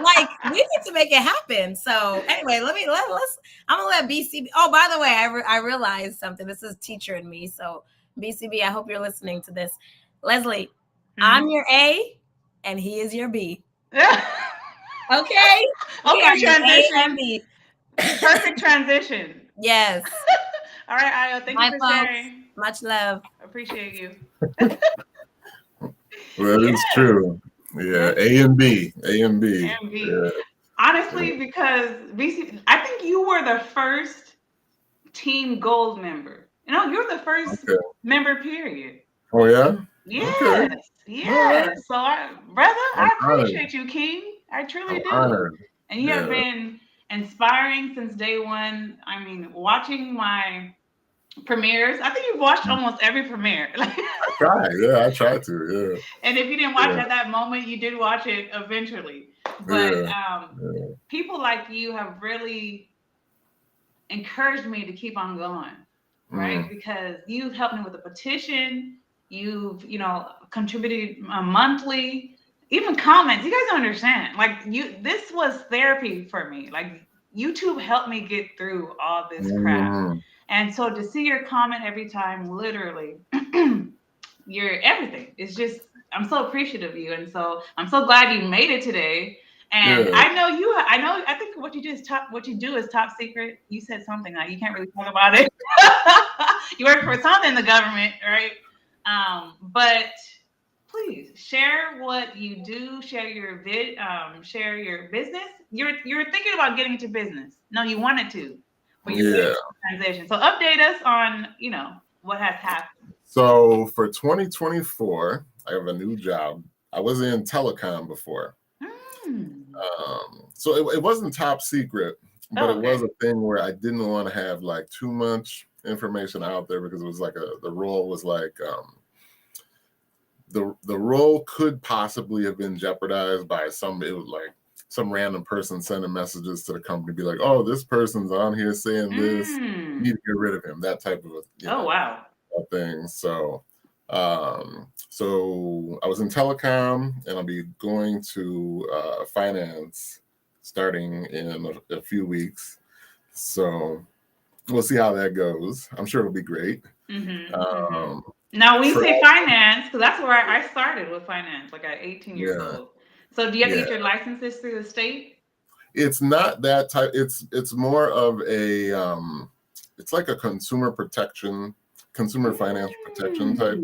Like, we need to make it happen. So anyway, I'm gonna let BCB. Oh, by the way, I realized something. This is teacher in me. So BCB, I hope you're listening to this. Leslie, I'm your A and he is your B. Okay. Transition. Perfect transition. Yes. All right, Ayo. Thank you for sharing. Much love. Appreciate you. Well, it's true. Yeah, A and B. Yeah. Honestly, because BC, I think you were the first Team Gold member. You know, you're the first Okay. member, period. Oh yeah. Okay. Yes, All right. yes. So, brother, I'm I honored. appreciate you, King. I truly I'm do. honored. And you have Yeah. been inspiring since day one. I mean, watching my premieres. I think you've watched almost every premiere. I tried. Yeah, I tried to. And if you didn't watch at that moment, you did watch it eventually. But Yeah. Yeah. people like you have really encouraged me to keep on going, right? Because you've helped me with a petition. You've, contributed monthly, even comments. You guys don't understand. This was therapy for me. Like, YouTube helped me get through all this crap. And so to see your comment every time, literally, you're everything. It's just, I'm so appreciative of you. And so I'm so glad you made it today. And Yeah. I think what you do is top secret. You said something like you can't really talk about it. You work for something in the government, right? But please share what you do, share your share your business. You're thinking about getting into business. No, you wanted to, but you're doing transition. So update us on, what has happened. So for 2024, I have a new job. I was in telecom before. So it wasn't top secret, but it was a thing where I didn't want to have like too much information out there because it was like the role was like the role could possibly have been jeopardized by some random person sending messages to the company, be like, oh, this person's on here saying this, you need to get rid of him, that type of wow thing. So so I was in telecom, and I'll be going to finance starting in a few weeks. So we'll see how that goes. I'm sure it'll be great. Now, when you say finance, because that's where I started with finance, like at 18 years old. So do you have to get your licenses through the state? It's not that type. It's more of a it's like a consumer financial protection type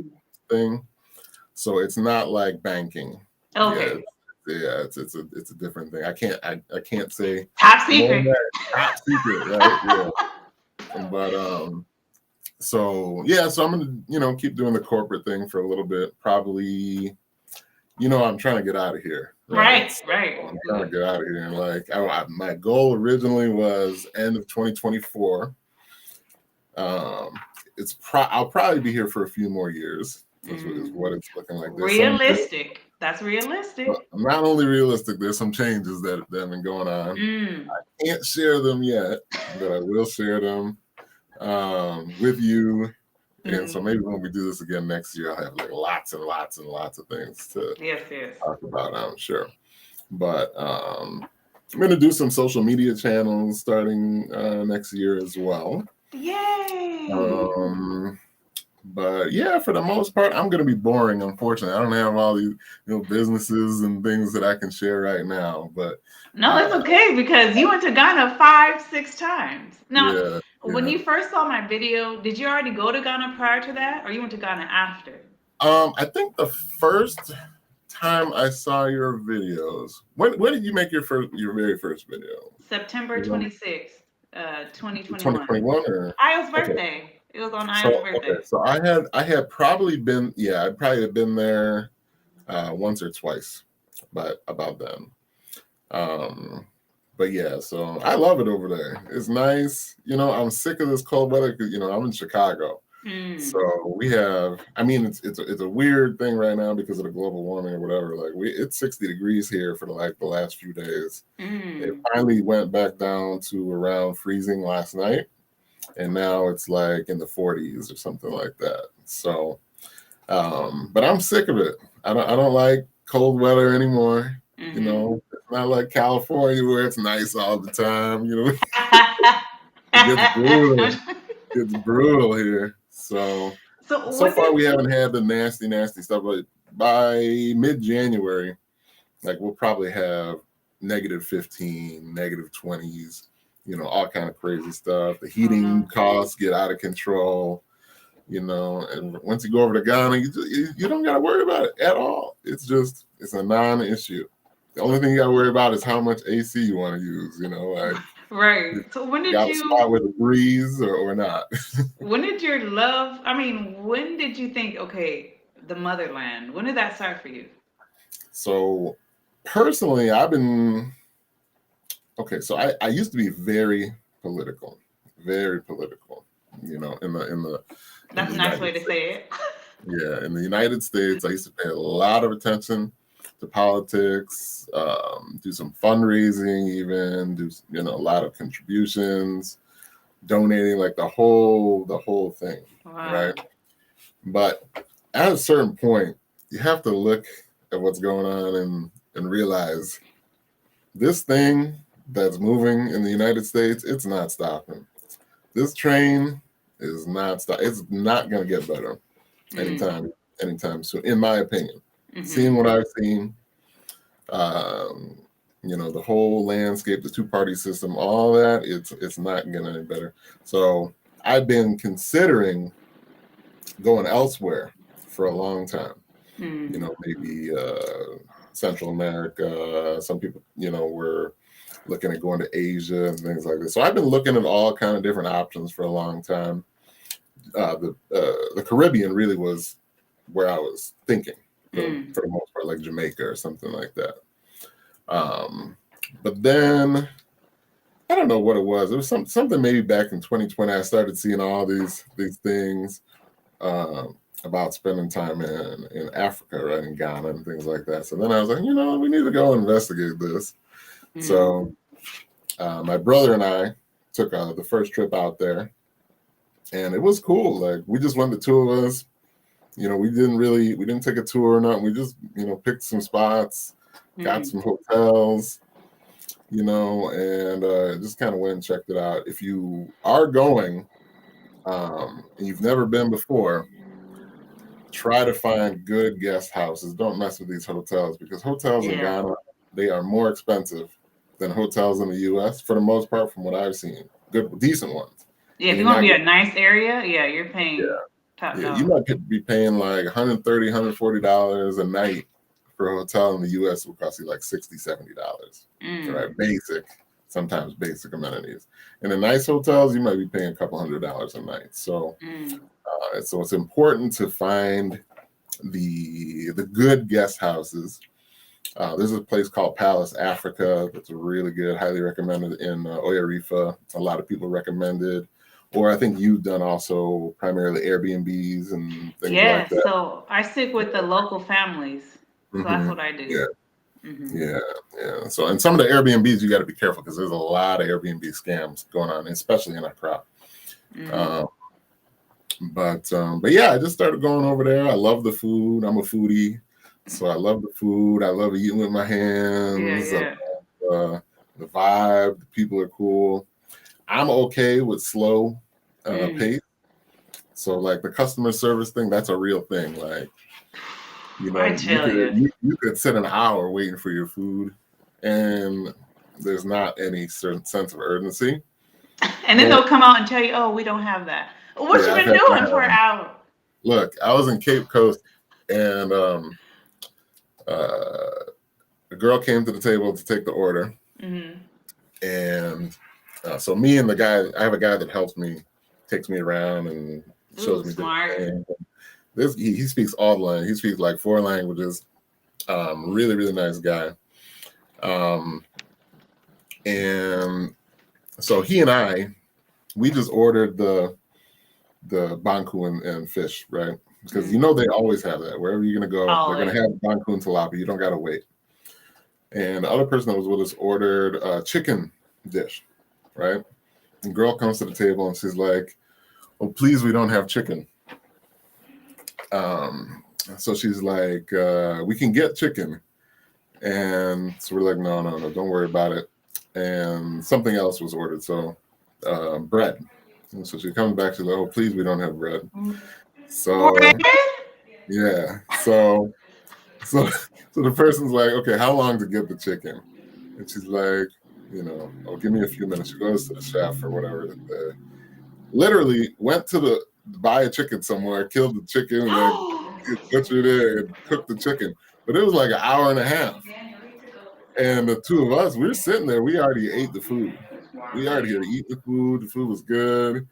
thing. So it's not like banking. Okay. Yeah, it's a different thing. I can't say top secret. Top secret, right? Yeah. But so I'm gonna keep doing the corporate thing for a little bit. Probably, I'm trying to get out of here. Right. I'm trying to get out of here, and my goal originally was end of 2024. I'll probably be here for a few more years. Is what it's looking like. Realistic. That's realistic. Not only realistic, there's some changes that have been going on. I can't share them yet, but I will share them with you. And so maybe when we do this again next year, I'll have like lots and lots and lots of things to talk about, I'm sure. But I'm going to do some social media channels starting next year as well. Yay! But yeah, for the most part, I'm going to be boring, unfortunately. I don't have all these businesses and things that I can share right now. But no, it's okay, because you went to Ghana 5-6 times. Now, when you first saw my video, did you already go to Ghana prior to that, or you went to Ghana after? I think the first time I saw your videos, when did you make your very first video? September 26th, 2021. 2021 or Ayo's birthday. It was on Ayo's birthday. Okay, so I had probably been, I'd probably have been there once or twice, but about then. But yeah, so I love it over there. It's nice. I'm sick of this cold weather because I'm in Chicago. So we have, it's a weird thing right now because of the global warming or whatever. Like it's 60 degrees here for the last few days. It finally went back down to around freezing last night, and now it's like in the 40s or something like that. So, but I'm sick of it. I don't like cold weather anymore. It's not like California where it's nice all the time. It gets brutal here. So far we haven't had the nasty stuff, but by mid-January, like we'll probably have -15, -20s, all kind of crazy stuff. The heating costs get out of control, and once you go over to Ghana, you don't got to worry about it at all. It's a non-issue. The only thing you got to worry about is how much AC you want to use, Right. So when did Got a spot you with a breeze or not? when did your love, I mean, when did you think, okay, the motherland? When did that start for you? So personally, I've been okay. So I used to be very political, very political. You know, in That's the a nice United way to States. say it. Yeah, in the United States, I used to pay a lot of attention to politics, do some fundraising, even do a lot of contributions, donating, like the whole thing, Wow. right? But at a certain point, you have to look at what's going on and realize this thing that's moving in the United States, it's not stopping. This train is not stop. It's not going to get better Mm. anytime soon, in my opinion. Mm-hmm. Seeing what I've seen, um, the whole landscape, the two-party system, all that, it's not getting any better. So I've been considering going elsewhere for a long time. Mm. Maybe Central America. Some people, were looking at going to Asia and things like this. So I've been looking at all kind of different options for a long time. The Caribbean really was where I was thinking for the most part, like Jamaica or something like that. But then I don't know what it was. It was something maybe back in 2020. I started seeing all these things about spending time in Africa, right, in Ghana and things like that. So then I was like, we need to go investigate this. So my brother and I took the first trip out there, and it was cool. Like we just went, the two of us. We didn't take a tour or nothing. We just picked some spots, got some hotels, and just kind of went and checked it out. If you are going and you've never been before, try to find good guest houses. Don't mess with these hotels, because hotels in Yeah. Ghana, they are more expensive than hotels in the U.S. for the most part, from what I've seen. Good, decent ones. Yeah, if And you're you're gonna not be a getting, nice area, yeah, you're yeah, paying top yeah, you dollar. might be paying like $130, $140 a night for a hotel in the U.S. will cost you like $60, $70. Right, sometimes basic amenities. And in nice hotels, you might be paying a couple $100 a night. So, so it's important to find the good guest houses. There's a place called Palace Africa that's really good, highly recommended in Oyarifa. A lot of people recommend it. Or I think you've done also primarily Airbnbs and things like Yeah, that. so I stick with the local families. So that's what I do. Yeah, Mm-hmm. yeah. So, and some of the Airbnbs, you got to be careful, because there's a lot of Airbnb scams going on, especially in our crop. But yeah, I just started going over there. I love the food. I'm a foodie, so I love the food. I love eating with my hands. Yeah. The vibe. The people are cool. I'm okay with slow pace. So like the customer service thing, that's a real thing. Like, I you tell you. you could sit an hour waiting for your food, and there's not any certain sense of urgency. And then they'll come out and tell you, "Oh, we don't have that." What you Yeah, I've been had that doing for an happen. hour? Look, I was in Cape Coast, and a girl came to the table to take the order, and so me and the guy, I have a guy that helps me, takes me around and shows me different Smart. things. He speaks all the languages. He speaks like 4 languages. Really, really nice guy. And so he and I, we just ordered the banku and fish, right? Because they always have that. Wherever you're gonna go, they're gonna have banku and tilapia. You don't gotta wait. And the other person that was with us ordered a chicken dish, right? And girl comes to the table and she's like, "Oh, please, we don't have chicken." So she's like, "We can get chicken." And so we're like, no, don't worry about it. And something else was ordered. So bread. And so she comes back, she's like, "Oh, please, we don't have bread." So yeah. So the person's like, "Okay, how long to get the chicken?" And she's like, "Oh, give me a few minutes." She goes to the chef or whatever. Literally went to buy a chicken somewhere, killed the chicken, and then butchered it and cooked the chicken. But it was like an hour and a half. And the two of us, we were sitting there. We already ate the food. we already had to eat the food. The food was good.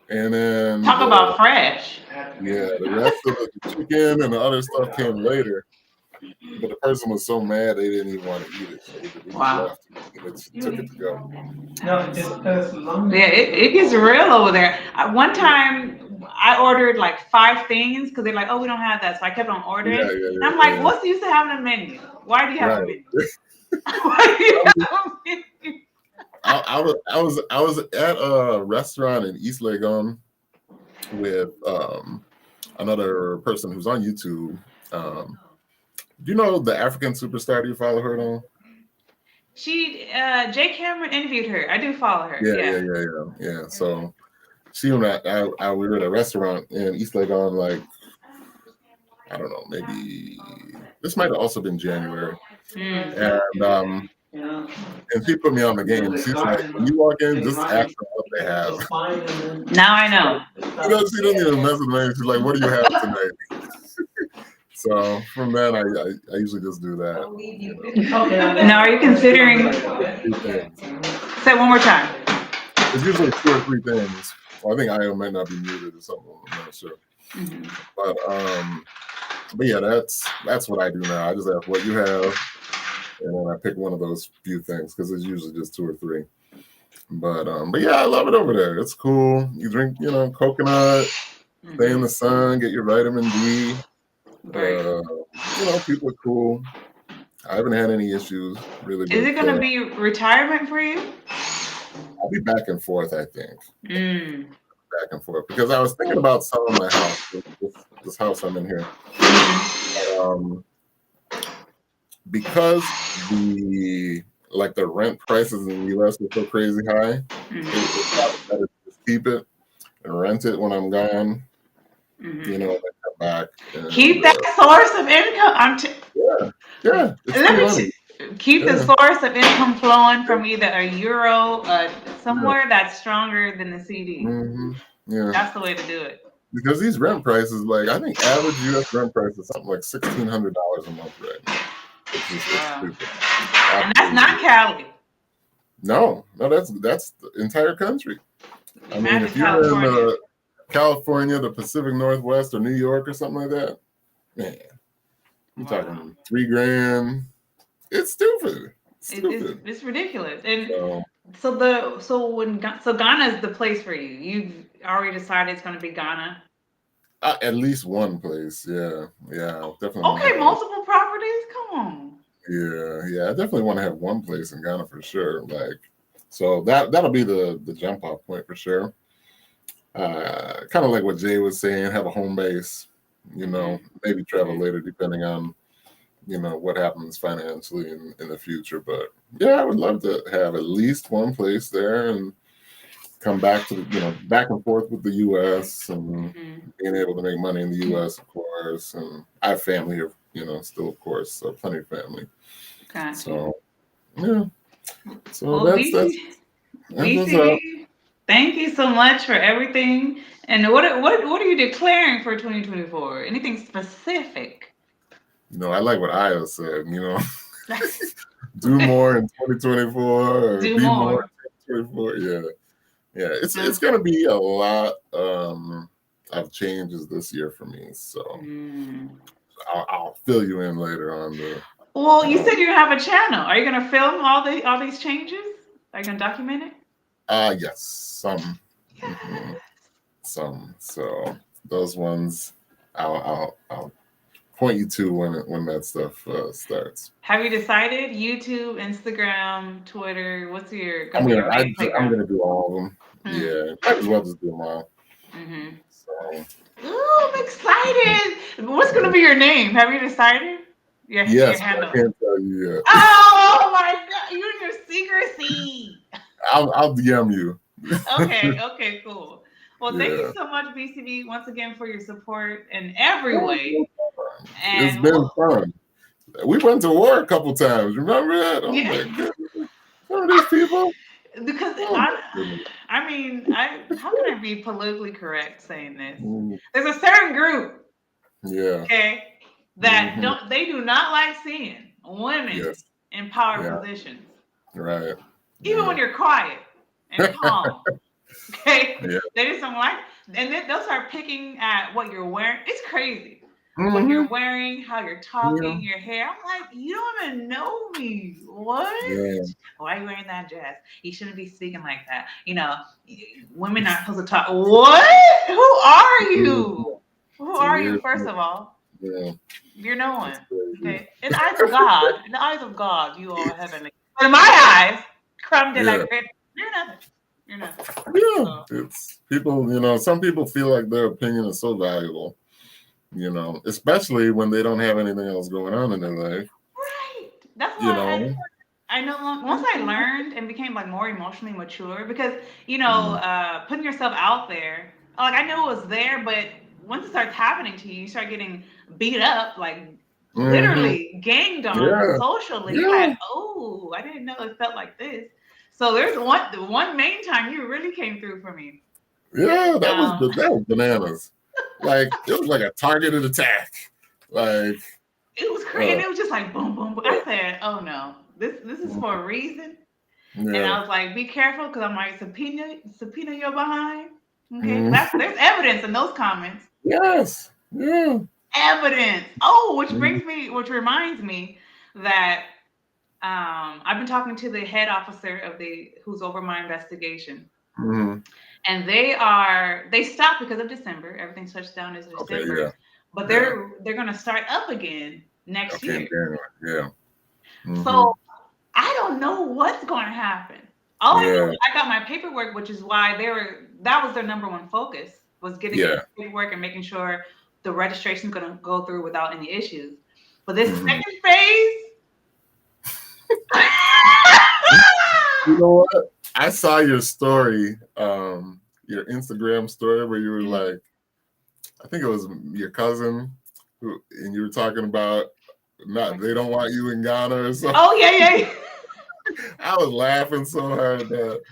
And then Talk about fresh. the rest of the chicken and the other stuff came later. But the person was so mad they didn't even want to eat it. So we just left it. They took it to go. Yeah, it gets real over there. One time I ordered like 5 things because they're like, oh, we don't have that. So I kept on ordering. And I'm like, what's the use of having a menu? Why do you have a menu? Why do you have a menu? I was at a restaurant in East Legon with another person who's on YouTube. Do you know the African superstar? Do you follow her at all? She Jay Cameron interviewed her. I do follow her. Yeah. So she and I we were at a restaurant in East Legon, like I don't know, maybe this might have also been January. And she put me on the game. She's like, when you walk in, just ask them what they have. Now I know. She doesn't even mess with me. She's like, what do you have tonight? So from then, I usually just do that. Now, are you considering? Say it one more time. It's usually 2 or 3 things. Well, I think IO might not be muted or something. I'm not sure. But yeah, that's what I do now. I just ask what you have, and then I pick one of those few things because it's usually just 2 or 3. But yeah, I love it over there. It's cool. You drink, coconut, stay in the sun, get your vitamin D. People are cool. I haven't had any issues really. Is it going to be retirement for you? I'll be back and forth, I think. Back and forth because I was thinking about selling my house, this house I'm in here, because the rent prices in the U.S. are so crazy high. It's probably better to just keep it and rent it when I'm gone. Then come back. And, keep that source of income. Keep the source of income flowing from either a euro, somewhere that's stronger than the CD. Yeah, that's the way to do it. Because these rent prices, I think average U.S. rent price is something like $1,600 a month right now. It's stupid. And that's not Cali. No, that's the entire country. I mean, if you're in California, the Pacific Northwest, or New York, or something like that, man, you're talking $3,000. It's stupid. It's ridiculous. And so Ghana is the place for you. You've already decided it's going to be Ghana. At least one place, yeah, definitely. Okay, multiple properties. Come on. Yeah, I definitely want to have one place in Ghana for sure. So that'll be the jump off point for sure. Kind of like what Jay was saying, have a home base. Maybe travel later depending on what happens financially in the future. But yeah, I would love to have at least one place there and come back to back and forth with the U.S. and being able to make money in the U.S. of course. And I have family here, still of course, so plenty of family. Gotcha. So yeah. So well, that's what's up. Thank you so much for everything. And what are you declaring for 2024? Anything specific? I like what Io said, do more in 2024 or do be more in 2024. Yeah. It's gonna be a lot of changes this year for me. So I'll fill you in later on the. Well, you said you have a channel. Are you gonna film all these changes? Are you gonna document it? Yes, some. Some. So those ones I'll point you to when that stuff starts. Have you decided? YouTube, Instagram, Twitter. What's your? I'm gonna do all of them. Yeah, might as well just do them all. So. Ooh, I'm excited. What's gonna be your name? Have you decided? Yes, your handle. I can't tell you yet. Oh my God, you and your secrecy. I'll DM you. Okay, cool. Well, thank you so much, BCB, once again for your support in every way. It's been fun. We went to war a couple times. Remember that? Oh yeah. my goodness. Some of these people. Because how can I be politically correct saying this? There's a certain group. Yeah. Okay. That they do not like seeing women in power positions. Right. Even when you're quiet. and calm. Okay, Yeah. they just don't like, and then they'll start picking at what you're wearing. It's crazy. What Mm-hmm. you're wearing, how you're Yeah. talking, your hair. I'm like, you don't even know me. What? Yeah. Why are you wearing that dress? You shouldn't be speaking like that. Women aren't supposed to talk. What? Who are you? Who It's a are you, weird first thing. of all? Yeah. You're no It's one. crazy. Okay. In the eyes of God, you are heavenly. But in my eyes, crumb de la Yeah. creme, you're nothing. You're nothing. Yeah. So, It's people, some people feel like their opinion is so valuable, especially when they don't have anything else going on in their life. right. That's You why know. I know once I learned and became like more emotionally mature because Mm. putting yourself out there, like I knew it was there, but once it starts happening to you, you start getting beat up, like Mm-hmm. literally ganged on Yeah. socially. You're Yeah. like, oh, I didn't know it felt like this. So there's one main time you really came through for me. Yeah. Um, That was bananas. Like it was like a targeted attack. Like it was crazy, uh, and it was just like boom, boom, boom. I said, oh no, this is for a reason. And yeah. I was like, be careful because I might subpoena your behind. Okay, Mm. because there's evidence in those comments. Yes. Yeah. Evidence. Oh, Mm. which reminds me that I've been talking to the head officer of who's over my investigation, Mm. and they stopped because of December. Everything shuts down as Okay. December, Yeah. but Yeah. they're going to start up again next Okay. year. January. Yeah. Mm-hmm. So I don't know what's going to happen. All I know Yeah. is I got my paperwork, which is why that was their number one focus, was getting Yeah. paperwork and making sure the registration is going to go through without any issues. But this Mm-hmm. second phase, You know what? I saw your story, your Instagram story where you were Mhm. like, I think it was your cousin, and you were talking about they don't want you in Ghana or something. Oh yeah. I was laughing so hard at that.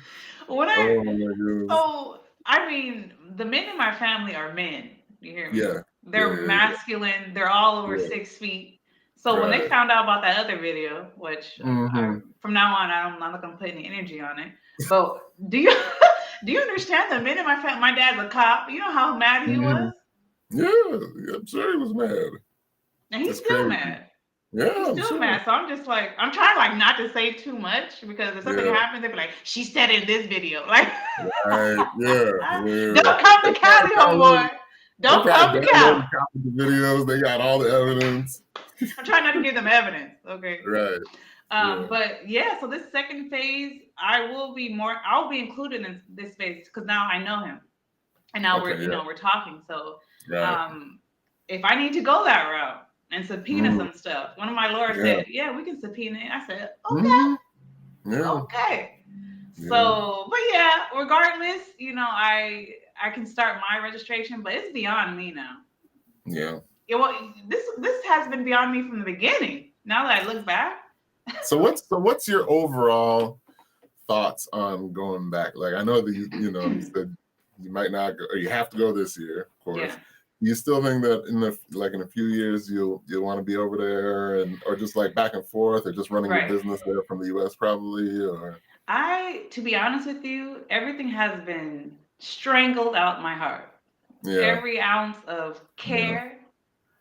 When I Oh my goodness. So I mean, the men in my family are men. You hear me? Yeah. They're masculine. They're all over Yeah. 6 feet. So when they Right. found out about that other video, which Mm-hmm. from now on I'm not gonna put any energy on it. But do you do you understand the men in my family? My dad's a cop. You know how mad he Mm-hmm. was, Yeah. I'm sure he was mad. and he's It's still crazy. mad. He's Yeah, I'm still sure. mad. So I'm just like, I'm trying like not to say too much because if something Yeah. happens, they'd be like, she said in this video. Like, Right. Yeah. Yeah. don't come to They Cali, homeboy. Don't come probably to Cali. downloaded copies of the videos. They got all the evidence. I'm trying not to give them evidence. Okay. Right. Yeah. But yeah, so this second phase, I'll be included in this phase because now I know him. And now Okay. Yeah. we're talking. So Right. if I need to go that route and subpoena Mm. some stuff, one of my lawyers Yeah. said, yeah, we can subpoena it. I said, Mm-hmm. Yeah. okay. Yeah. So, but yeah, regardless, I can start my registration, but it's beyond me now. Yeah. This has been beyond me from the beginning. Now that I look back. So what's your overall thoughts on going back? Like I know that you said you might not go, or you have to go this year, of course. Yeah. You still think that in a few years you'll want to be over there or just like back and forth or just running your Right. business there from the US probably or To be honest with you, everything has been strangled out my heart. yeah. Every ounce of care,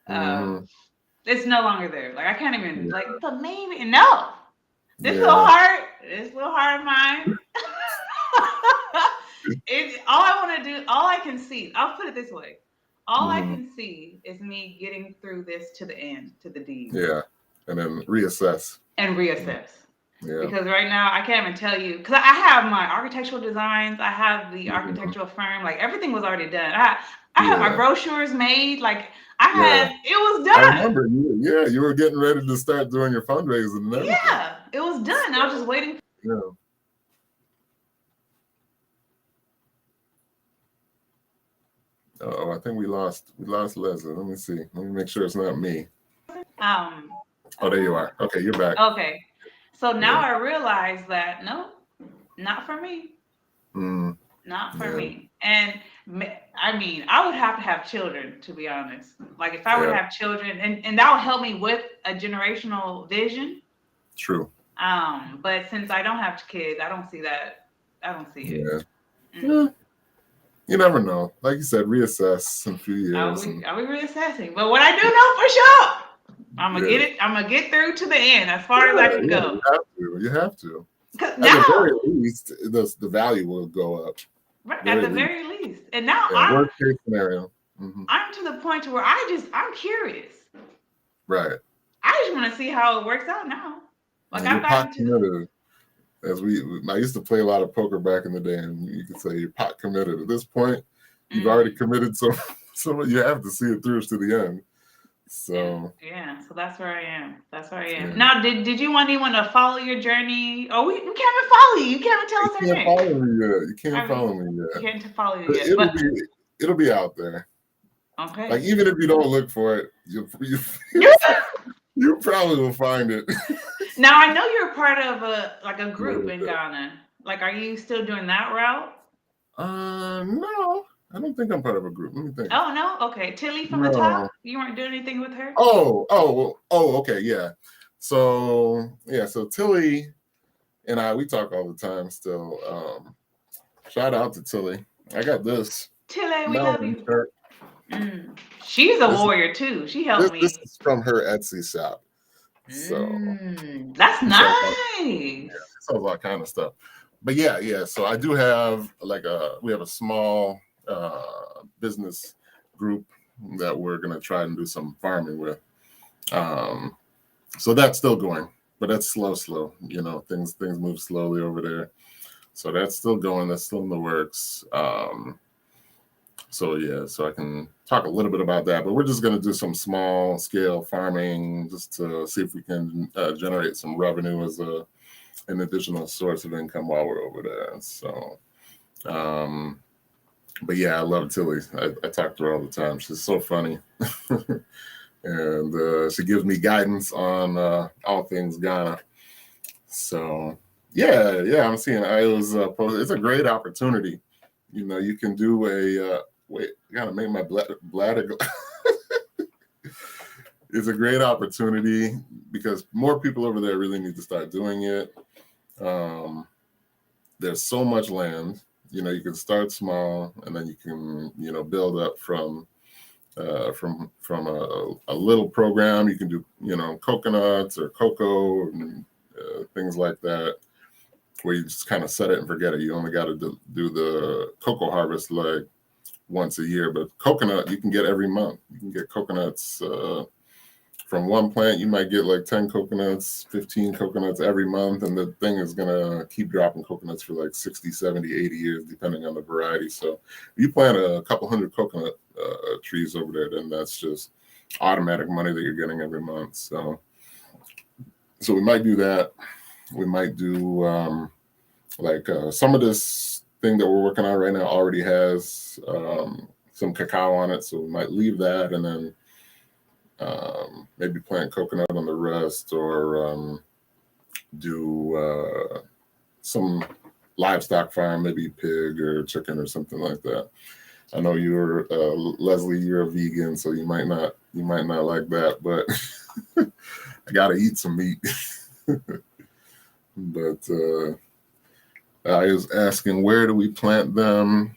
Mm-hmm. it's no longer there. Like I can't even but maybe no. This little Yeah. heart of mine. All I can see, I'll put it this way. All I Mm-hmm. can see is me getting through this to the end, to the deed. Yeah. And then reassess. And reassess. Yeah. Because right now I can't even tell you because I have my architectural designs, I have the architectural firm, like everything was already done. I have my brochures made, like it was done. I remember you were getting ready to start doing your fundraising and everything. Yeah, it was done. I was just waiting. Yeah. Oh, I think we lost Leslie. Let me see. Let me make sure it's not me. Oh, there you are. Okay, you're back. Okay. So now I realize that no, not for me. Not for me. And I mean, I would have to have children, to be honest. Like if I would have children, and that would help me with a generational vision. True. But since I don't have kids, I don't see that I don't see it. Yeah. Mm. You never know. Like you said, reassess in a few years. I'll be reassessing. But what I do know for sure, I'm gonna Yeah. get it. I'm gonna get through to the end as far as Yeah, I can yeah, go. you have to. Because At the very now, least, the value will go up. right, at Very the least. very least, and now Yeah, worst case scenario. I'm to the point to where I'm curious. Right. I just want to see how it works out now. Like And you're I've gotten pot to the committed. As I used to play a lot of poker back in the day, and you could say you're pot committed. At this point, you've already committed, so you have to see it through to the end. So yeah, so that's where I am. That's where I am. Yeah. Now, did you want anyone to follow your journey? Oh, we can't even follow you. You can't even tell us You our can't name. follow me yet. You can't I mean, follow me You yet. can't follow you But yet. it'll be out there. Okay. Like even if you don't look for it, you probably will find it. Now I know you're part of a group in Ghana. Like, are you still doing that route? No, I don't think I'm part of a group. Let me think. Oh no, okay. Tilly from the top. You weren't doing anything with her. Okay, yeah. So Tilly and we talk all the time still. Shout out to Tilly. I got this. Tilly, we love you. Shirt. She's a warrior too. She helped me. This is from her Etsy shop. So that's nice. She sells all kind of stuff. But yeah. So I do have we have a small business group that we're gonna try and do some farming with. So that's still going, but that's slow. You know, things move slowly over there. So that's still going. That's still in the works. So I can talk a little bit about that, but we're just going to do some small scale farming just to see if we can generate some revenue as an additional source of income while we're over there. So, but yeah, I love Tilly. I talk to her all the time. She's so funny. And she gives me guidance on all things Ghana. So yeah, I'm seeing Ayo's post. It's a great opportunity. You know, you can do wait, I gotta make my bladder go. It's a great opportunity because more people over there really need to start doing it. There's so much land. You know, you can start small and then you can, build up from a little program. You can do, coconuts or cocoa and things like that, where you just kind of set it and forget it. You only got to do the cocoa harvest like once a year, but coconut you can get every month. You can get coconuts from one plant. You might get like 10 coconuts, 15 coconuts every month, and the thing is gonna keep dropping coconuts for like 60, 70, 80 years, depending on the variety. So if you plant a couple hundred coconut trees over there, then that's just automatic money that you're getting every month. So we might do that. We might do some of this thing that we're working on right now already has some cacao on it, so we might leave that and then maybe plant coconut on the rest, or do some livestock farm, maybe pig or chicken or something like that. I know you're Leslie, you're a vegan, so you might not like that, but I gotta eat some meat. But I was asking, where do we plant them?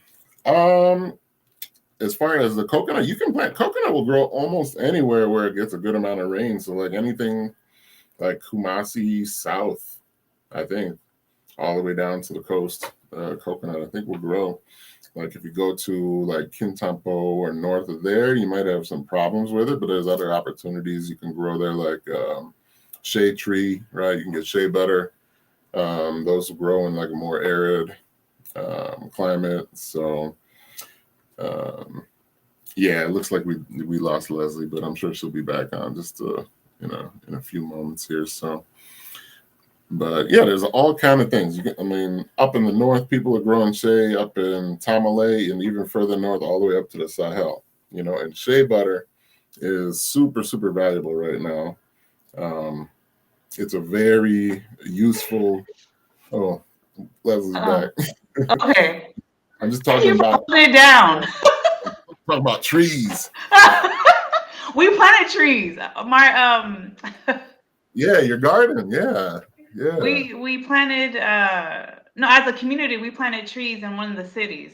As far as the coconut, you can plant coconut will grow almost anywhere where it gets a good amount of rain. So like anything like Kumasi South, I think, all the way down to the coast, coconut I think will grow. Like if you go to like Kintampo or north of there, you might have some problems with it, but there's other opportunities you can grow there, like shade tree, right? You can get shea butter. Those will grow in like a more arid climate. So it looks like we lost Leslie, but I'm sure she'll be back on just in a few moments here. So, but yeah, there's all kind of things. Up in the north, people are growing shea. Up in Tamale and even further north, all the way up to the Sahel. And shea butter is super, super valuable right now. It's a very useful. Oh, Leslie's back. Okay. I'm just talking about it down. Talking about trees. We planted trees. Yeah, your garden. Yeah. We planted No, as a community, we planted trees in one of the cities.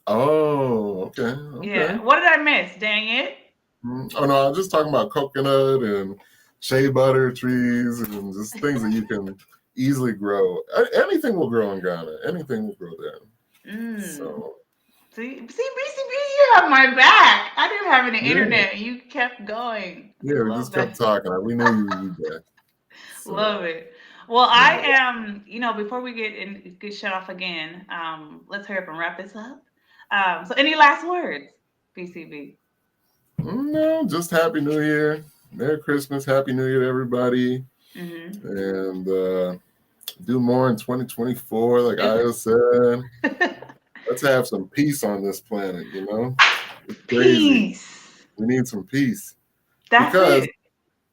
Oh, okay, Yeah. okay. What did I miss? Dang it. Oh no, I was just talking about coconut and shea butter trees and just things that you can easily grow. Anything will grow in Ghana. Anything will grow there. Mm. So See, BCB, you have my back. I didn't have any yeah, internet. You kept going. I yeah, we love just kept that. talking. We knew you would be back. So Love it. Well, I yeah. am, before we get shut off again, let's hurry up and wrap this up. So any last words, BCB? No, just Happy New Year. Merry Christmas, Happy New Year to everybody. Mm-hmm. And do more in 2024, like I said. Let's have some peace on this planet, It's crazy. Peace. We need some peace. That's Because it.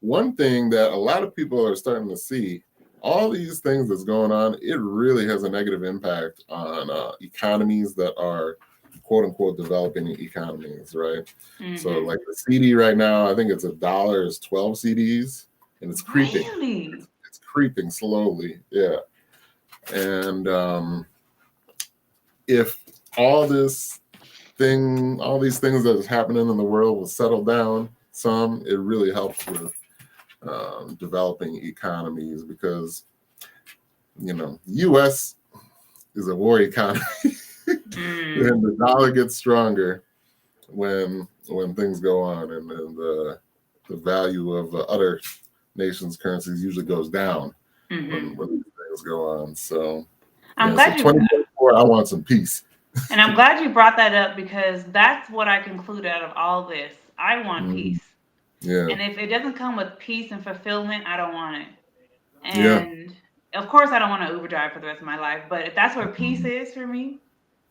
one thing that a lot of people are starting to see, all these things that's going on, it really has a negative impact on economies that are quote unquote developing economies, right? So Mm-hmm. like the CD right now, I think it's $1 is 12 CDs, and it's creeping. Really? It's creeping slowly, yeah. And if all all these things that is happening in the world will settle down some, it really helps with developing economies because U.S. is a war economy, Mm. and the dollar gets stronger when things go on, and then the value of other nations' currencies usually goes down Mm-hmm. when these things go on. So I'm yeah, so glad you 2024, I want some peace. and I'm glad you brought that up because that's what I conclude out of all this. I want Mhm. peace. Yeah, And if it doesn't come with peace and fulfillment, I don't want it. yeah, And of course, I don't want to Uber drive for the rest of my life. But if that's where peace Mhm. is for me,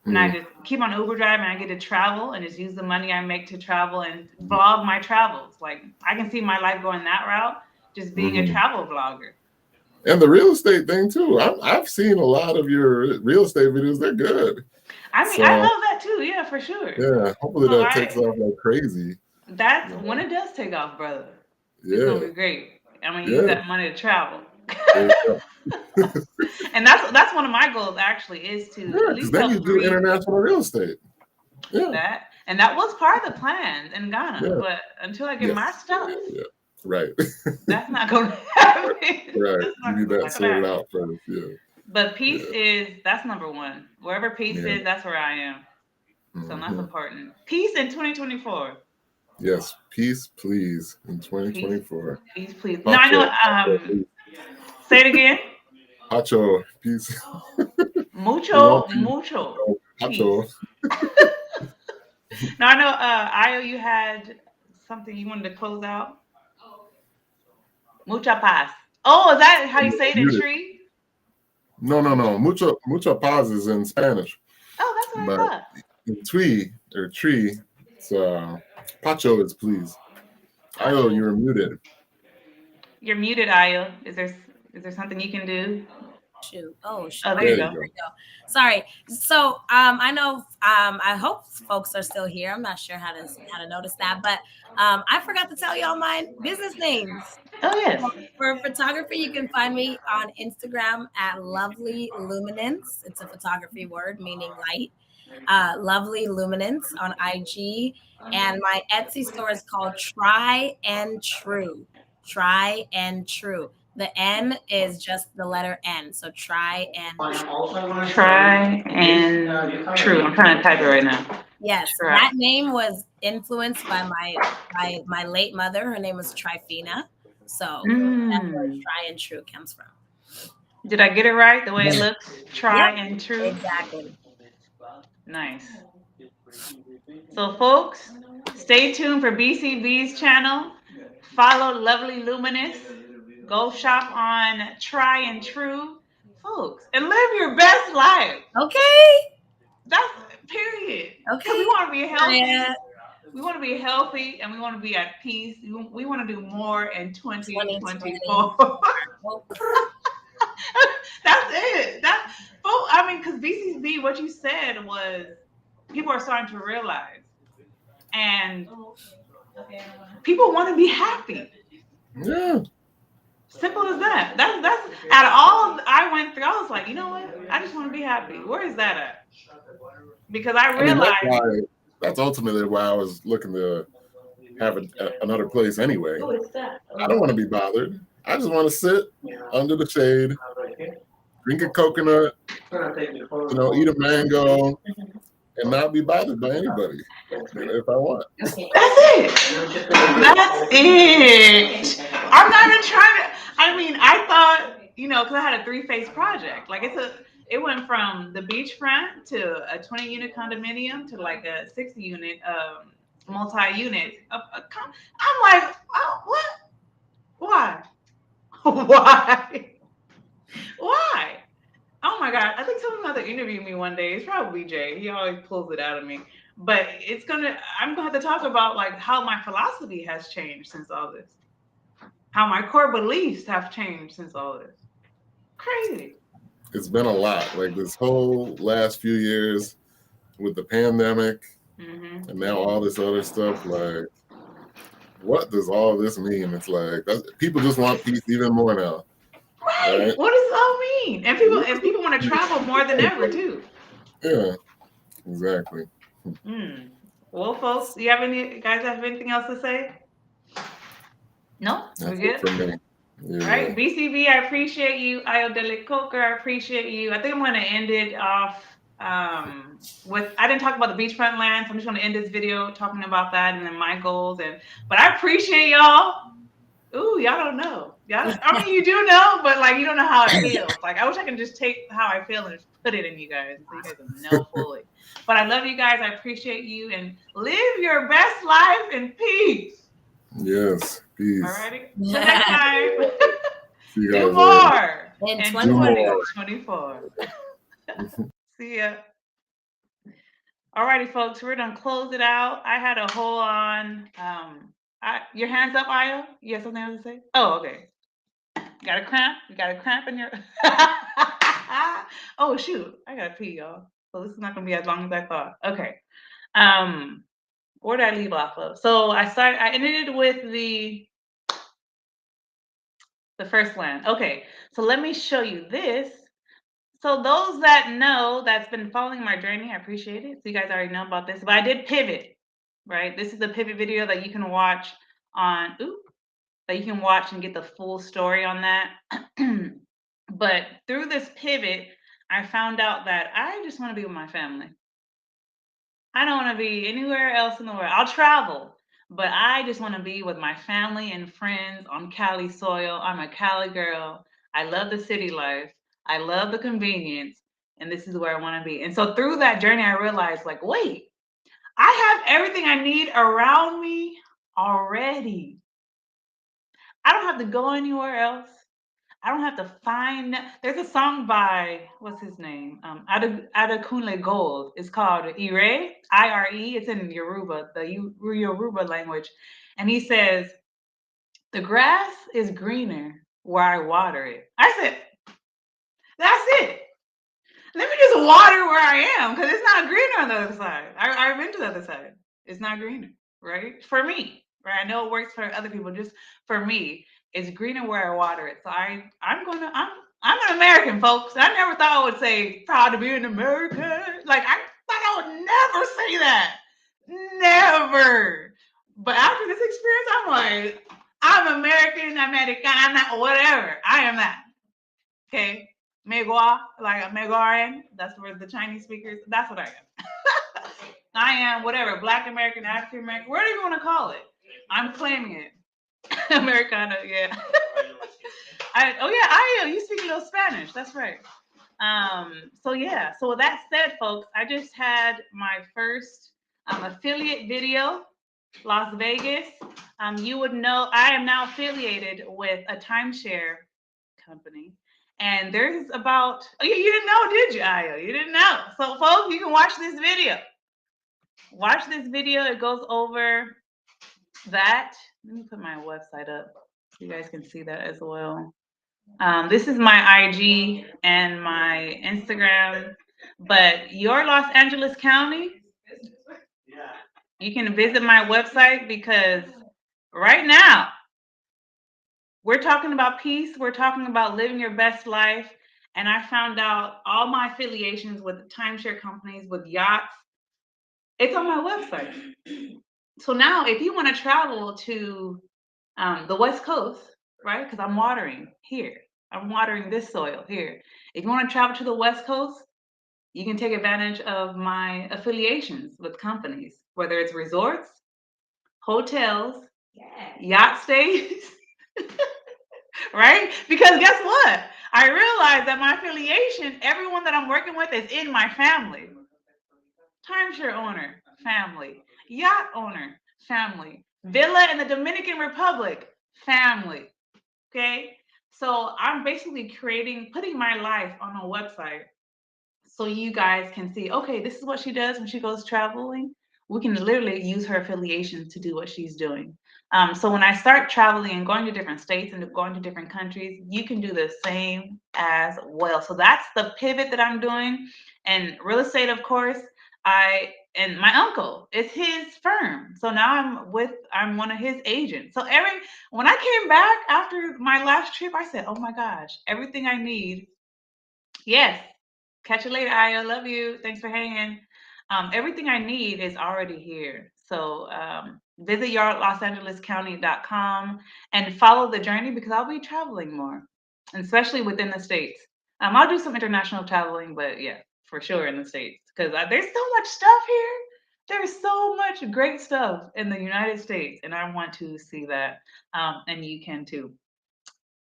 and I Mhm. just keep on Uber driving, I get to travel and just use the money I make to travel and vlog my travels. Like I can see my life going that route, just being a Mhm. travel vlogger. And the real estate thing too. I've seen a lot of your real estate videos. They're good. I mean, I So love that too. Yeah, for sure. yeah, hopefully So that takes off like crazy. that's You when know? it does take off, brother. It's gonna Yeah, be great. I'm gonna use yeah. that money to travel. There you go. And that's one of my goals actually is to Yeah, at because least then you help do three international real estate. Yeah, that. And that was part of the plan in Ghana. yeah, But until I get my yes, yeah, stuff, yeah. Right, that's not gonna happen. right. That's You need that not gonna sorted happen. out first. Yeah, But peace yeah, that's number one. Wherever peace yeah. is, that's where I am. So that's Hmm. important. Peace in 2024. Yes, peace, please, in Peace, 2024. peace, please. No, I Pacho, know. pacho, please. Say it again. Pacho, peace. We Mucho, want peace. mucho peace. Pacho. Now I know, Io, you had something you wanted to close out. Mucha paz. Oh, is that how you say it in Muted. tree? No, no, Mucha. no. Mucho paz is in Spanish, Oh, that's what I but thought. in Twi or tree, it's Pacho is please. Io, Pacho. you're muted. You're muted, Io. Is there something you can do? Shoot. Oh, Oh, there okay. you There go. you go. Sorry. So I know I hope folks are still here. I'm not sure how to notice that, but I forgot to tell y'all my business names. Oh yes. For photography, you can find me on Instagram at Lovely Luminance. It's a photography word meaning light. Lovely Luminance on IG. And my Etsy store is called Try and True. Try and True. The N is just the letter N. So try and true. Try and true. I'm trying to type it right now. Yes, Try. that name was influenced by my late mother. Her name was Trifina. So that's where Mm. Try and True comes from. Did I get it right? The way it looks? Try Yep, and true. exactly. Nice. So, folks, stay tuned for BCB's channel. Follow Lovely Luminous. Go shop on Try and True, folks, and live your best life. Okay. That's period. Because we Okay. want to be healthy. Yeah, We want to be healthy and we want to be at peace. We want to do more in 2020. 2024. That's it. I mean, because BCB, what you said was people are starting to realize, and people want to be happy. Yeah, Simple as that. That's out of all I went through, I was like, you know what? I just want to be happy. Where is that at? Because I I mean, realized that's ultimately why I was looking to have another place anyway. I don't want to be bothered. I just want to sit under the shade, drink a coconut, eat a mango, and not be bothered by anybody if I want. that's it. That's it. I'm not even trying to. I mean, I thought, because I had a 3-phase project. Like it went from the beachfront to a 20-unit condominium to like a 60-unit multi-unit. I'm like, oh, what? Why? Why? Why? Oh my God. I think someone's about to interview me one day. It's probably Jay. He always pulls it out of me. But I'm gonna have to talk about like how my philosophy has changed since all this. How my core beliefs have changed since all this. Crazy. It's been a lot. Like this whole last few years with the pandemic and now all this other stuff, like what does all this mean? It's like people just want peace even more now. Right. What does it all mean? And people want to travel more than ever too. Yeah, exactly. Well, folks, do you guys have anything else to say? No? That's We good? it for me. Yeah. Right. BCB, I appreciate you. Ayodele Coker, I appreciate you. I think I'm going to end it off with, I didn't talk about the beachfront land, so I'm just going to end this video talking about that and then my goals. But I appreciate y'all. Ooh, y'all don't know. I mean, you do know, but like you don't know how it feels. Like I wish I could just take how I feel and just put it in you guys, so you guys will know fully. But I love you guys. I appreciate you, and live your best life in peace. Yes, peace. Alrighty. Till next time. See you Do guys more in in 2024. See ya. Alrighty, folks, we're gonna close it out. I had a whole on. Your hands up, Aya. You have something else to say? Oh, okay. You got a cramp? You got a cramp in your? Oh shoot! I gotta pee, y'all. So this is not gonna be as long as I thought. Okay. Where did I leave off of? So I ended with the first land. Okay. So let me show you this. So those that know, that's been following my journey, I appreciate it. So you guys already know about this, but I did pivot, right? This is a pivot video that you can watch on, that you can watch and get the full story on that. But through this pivot, I found out that I just want to be with my family. I don't want to be anywhere else in the world. I'll travel, but I just want to be with my family and friends on Cali soil. I'm a Cali girl. I love the city life. I love the convenience, and this is where I want to be. And so through that journey, I realized, like, wait, I have everything I need around me already. I don't have to go anywhere else. I don't have to find. There's a song by what's his name? Adekunle Gold. It's called Ire, I-R-E. It's in Yoruba, the Yoruba language, and he says, "The grass is greener where I water it." I said, "That's it. Let me just water where I am, because it's not greener on the other side. I've been to the other side. It's not greener, right? For me, right? I know it works for other people. Just for me, it's greener where I water it. So I'm an American, folks. I never thought I would say proud to be an American. Like I thought I would never say that. Never. But after this experience, I'm like, I'm American, I'm not whatever. I am that. Okay. Megua, like a Megaran, that's where the Chinese speakers, that's what I am. I am whatever, Black American, African American, whatever you want to call it. I'm claiming it. Americana, yeah. You speak a little Spanish, that's right. So yeah, so with that said, folks, I just had my first affiliate video, Las Vegas. You would know I am now affiliated with a timeshare company. And there's about, you didn't know, did you, Aya? You didn't know. So, folks, you can watch this video. Watch this video. It goes over that. Let me put my website up so you guys can see that as well. This is my IG and my Instagram. But your Los Angeles County, you can visit my website because right now, We're talking about peace. We're talking about living your best life. And I found out all my affiliations with timeshare companies, with yachts. It's on my website. So now, if you want to travel to the West Coast, right? Because I'm watering here. I'm watering this soil here. If you want to travel to the West Coast, you can take advantage of my affiliations with companies, whether it's resorts, hotels, yacht stays, right? Because guess what? I realized that my affiliation, everyone that I'm working with is in my family. Timeshare owner, family. Yacht owner, family. Villa in the Dominican Republic, family. Okay? So I'm basically putting my life on a website so you guys can see, okay, this is what she does when she goes traveling. We can literally use her affiliation to do what she's doing. So when I start traveling and going to different states and going to different countries, you can do the same as well. So that's the pivot that I'm doing. And real estate, of course, and my uncle, it's his firm. So now I'm one of his agents. So when I came back after my last trip, I said, oh my gosh, everything I need. Yes. Catch you later, Ayo. Love you. Thanks for hanging. Everything I need is already here. So visit yourlosangelescounty.com and follow the journey because I'll be traveling more, especially within the States. I'll do some international traveling, but yeah, for sure in the States because there's so much stuff here. There's so much great stuff in the United States, and I want to see that. And you can too.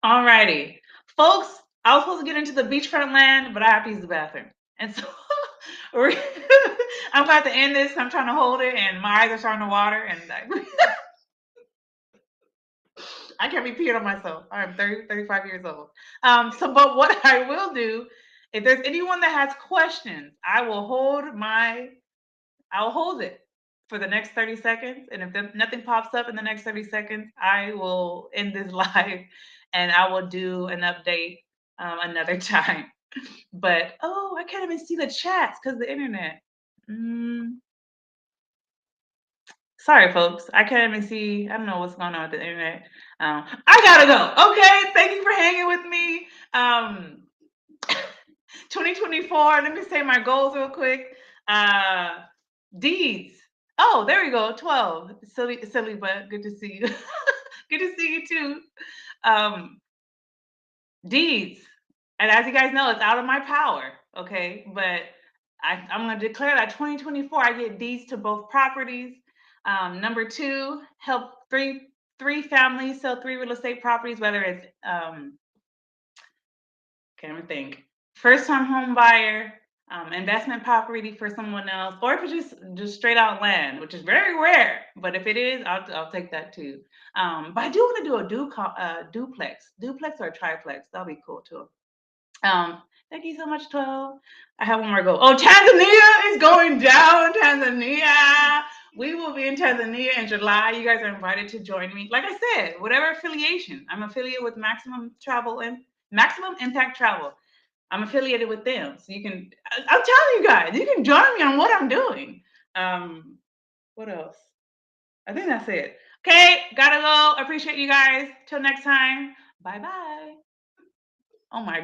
All righty. Folks, I was supposed to get into the beachfront land, but I have to use the bathroom. And so I'm about to end this. I'm trying to hold it, and my eyes are starting to water, and I can't be peeing on myself. I'm 35 years old. But what I will do, if there's anyone that has questions, I will hold it for the next 30 seconds. And if nothing pops up in the next 30 seconds, I will end this live and I will do an update another time. But I can't even see the chats because the internet. Sorry, folks. I can't even see. I don't know what's going on with the internet. I gotta go. Okay. Thank you for hanging with me. 2024. Let me say my goals real quick. Deeds. Oh, there we go. 12. Silly, but good to see you. Good to see you too. Deeds. And as you guys know, it's out of my power. Okay. But I'm going to declare that 2024, I get deeds to both properties. Number 2, help three families sell 3 real estate properties, whether it's can't even think. First-time home buyer, investment property for someone else, or if it's just straight out land, which is very rare. But if it is, I'll take that too. But I do want to do a duplex or a triplex. That'll be cool too. Thank you so much, 12. I have one more goal. Oh, Tanzania is going down. Tanzania. We will be in Tanzania in July. You guys are invited to join me. Like I said, whatever affiliation. I'm affiliated with Maximum Impact Travel. I'm affiliated with them. So you can, I'm telling you guys, you can join me on what I'm doing. What else? I think that's it. Okay, gotta go. Appreciate you guys. Till next time. Bye-bye. Oh my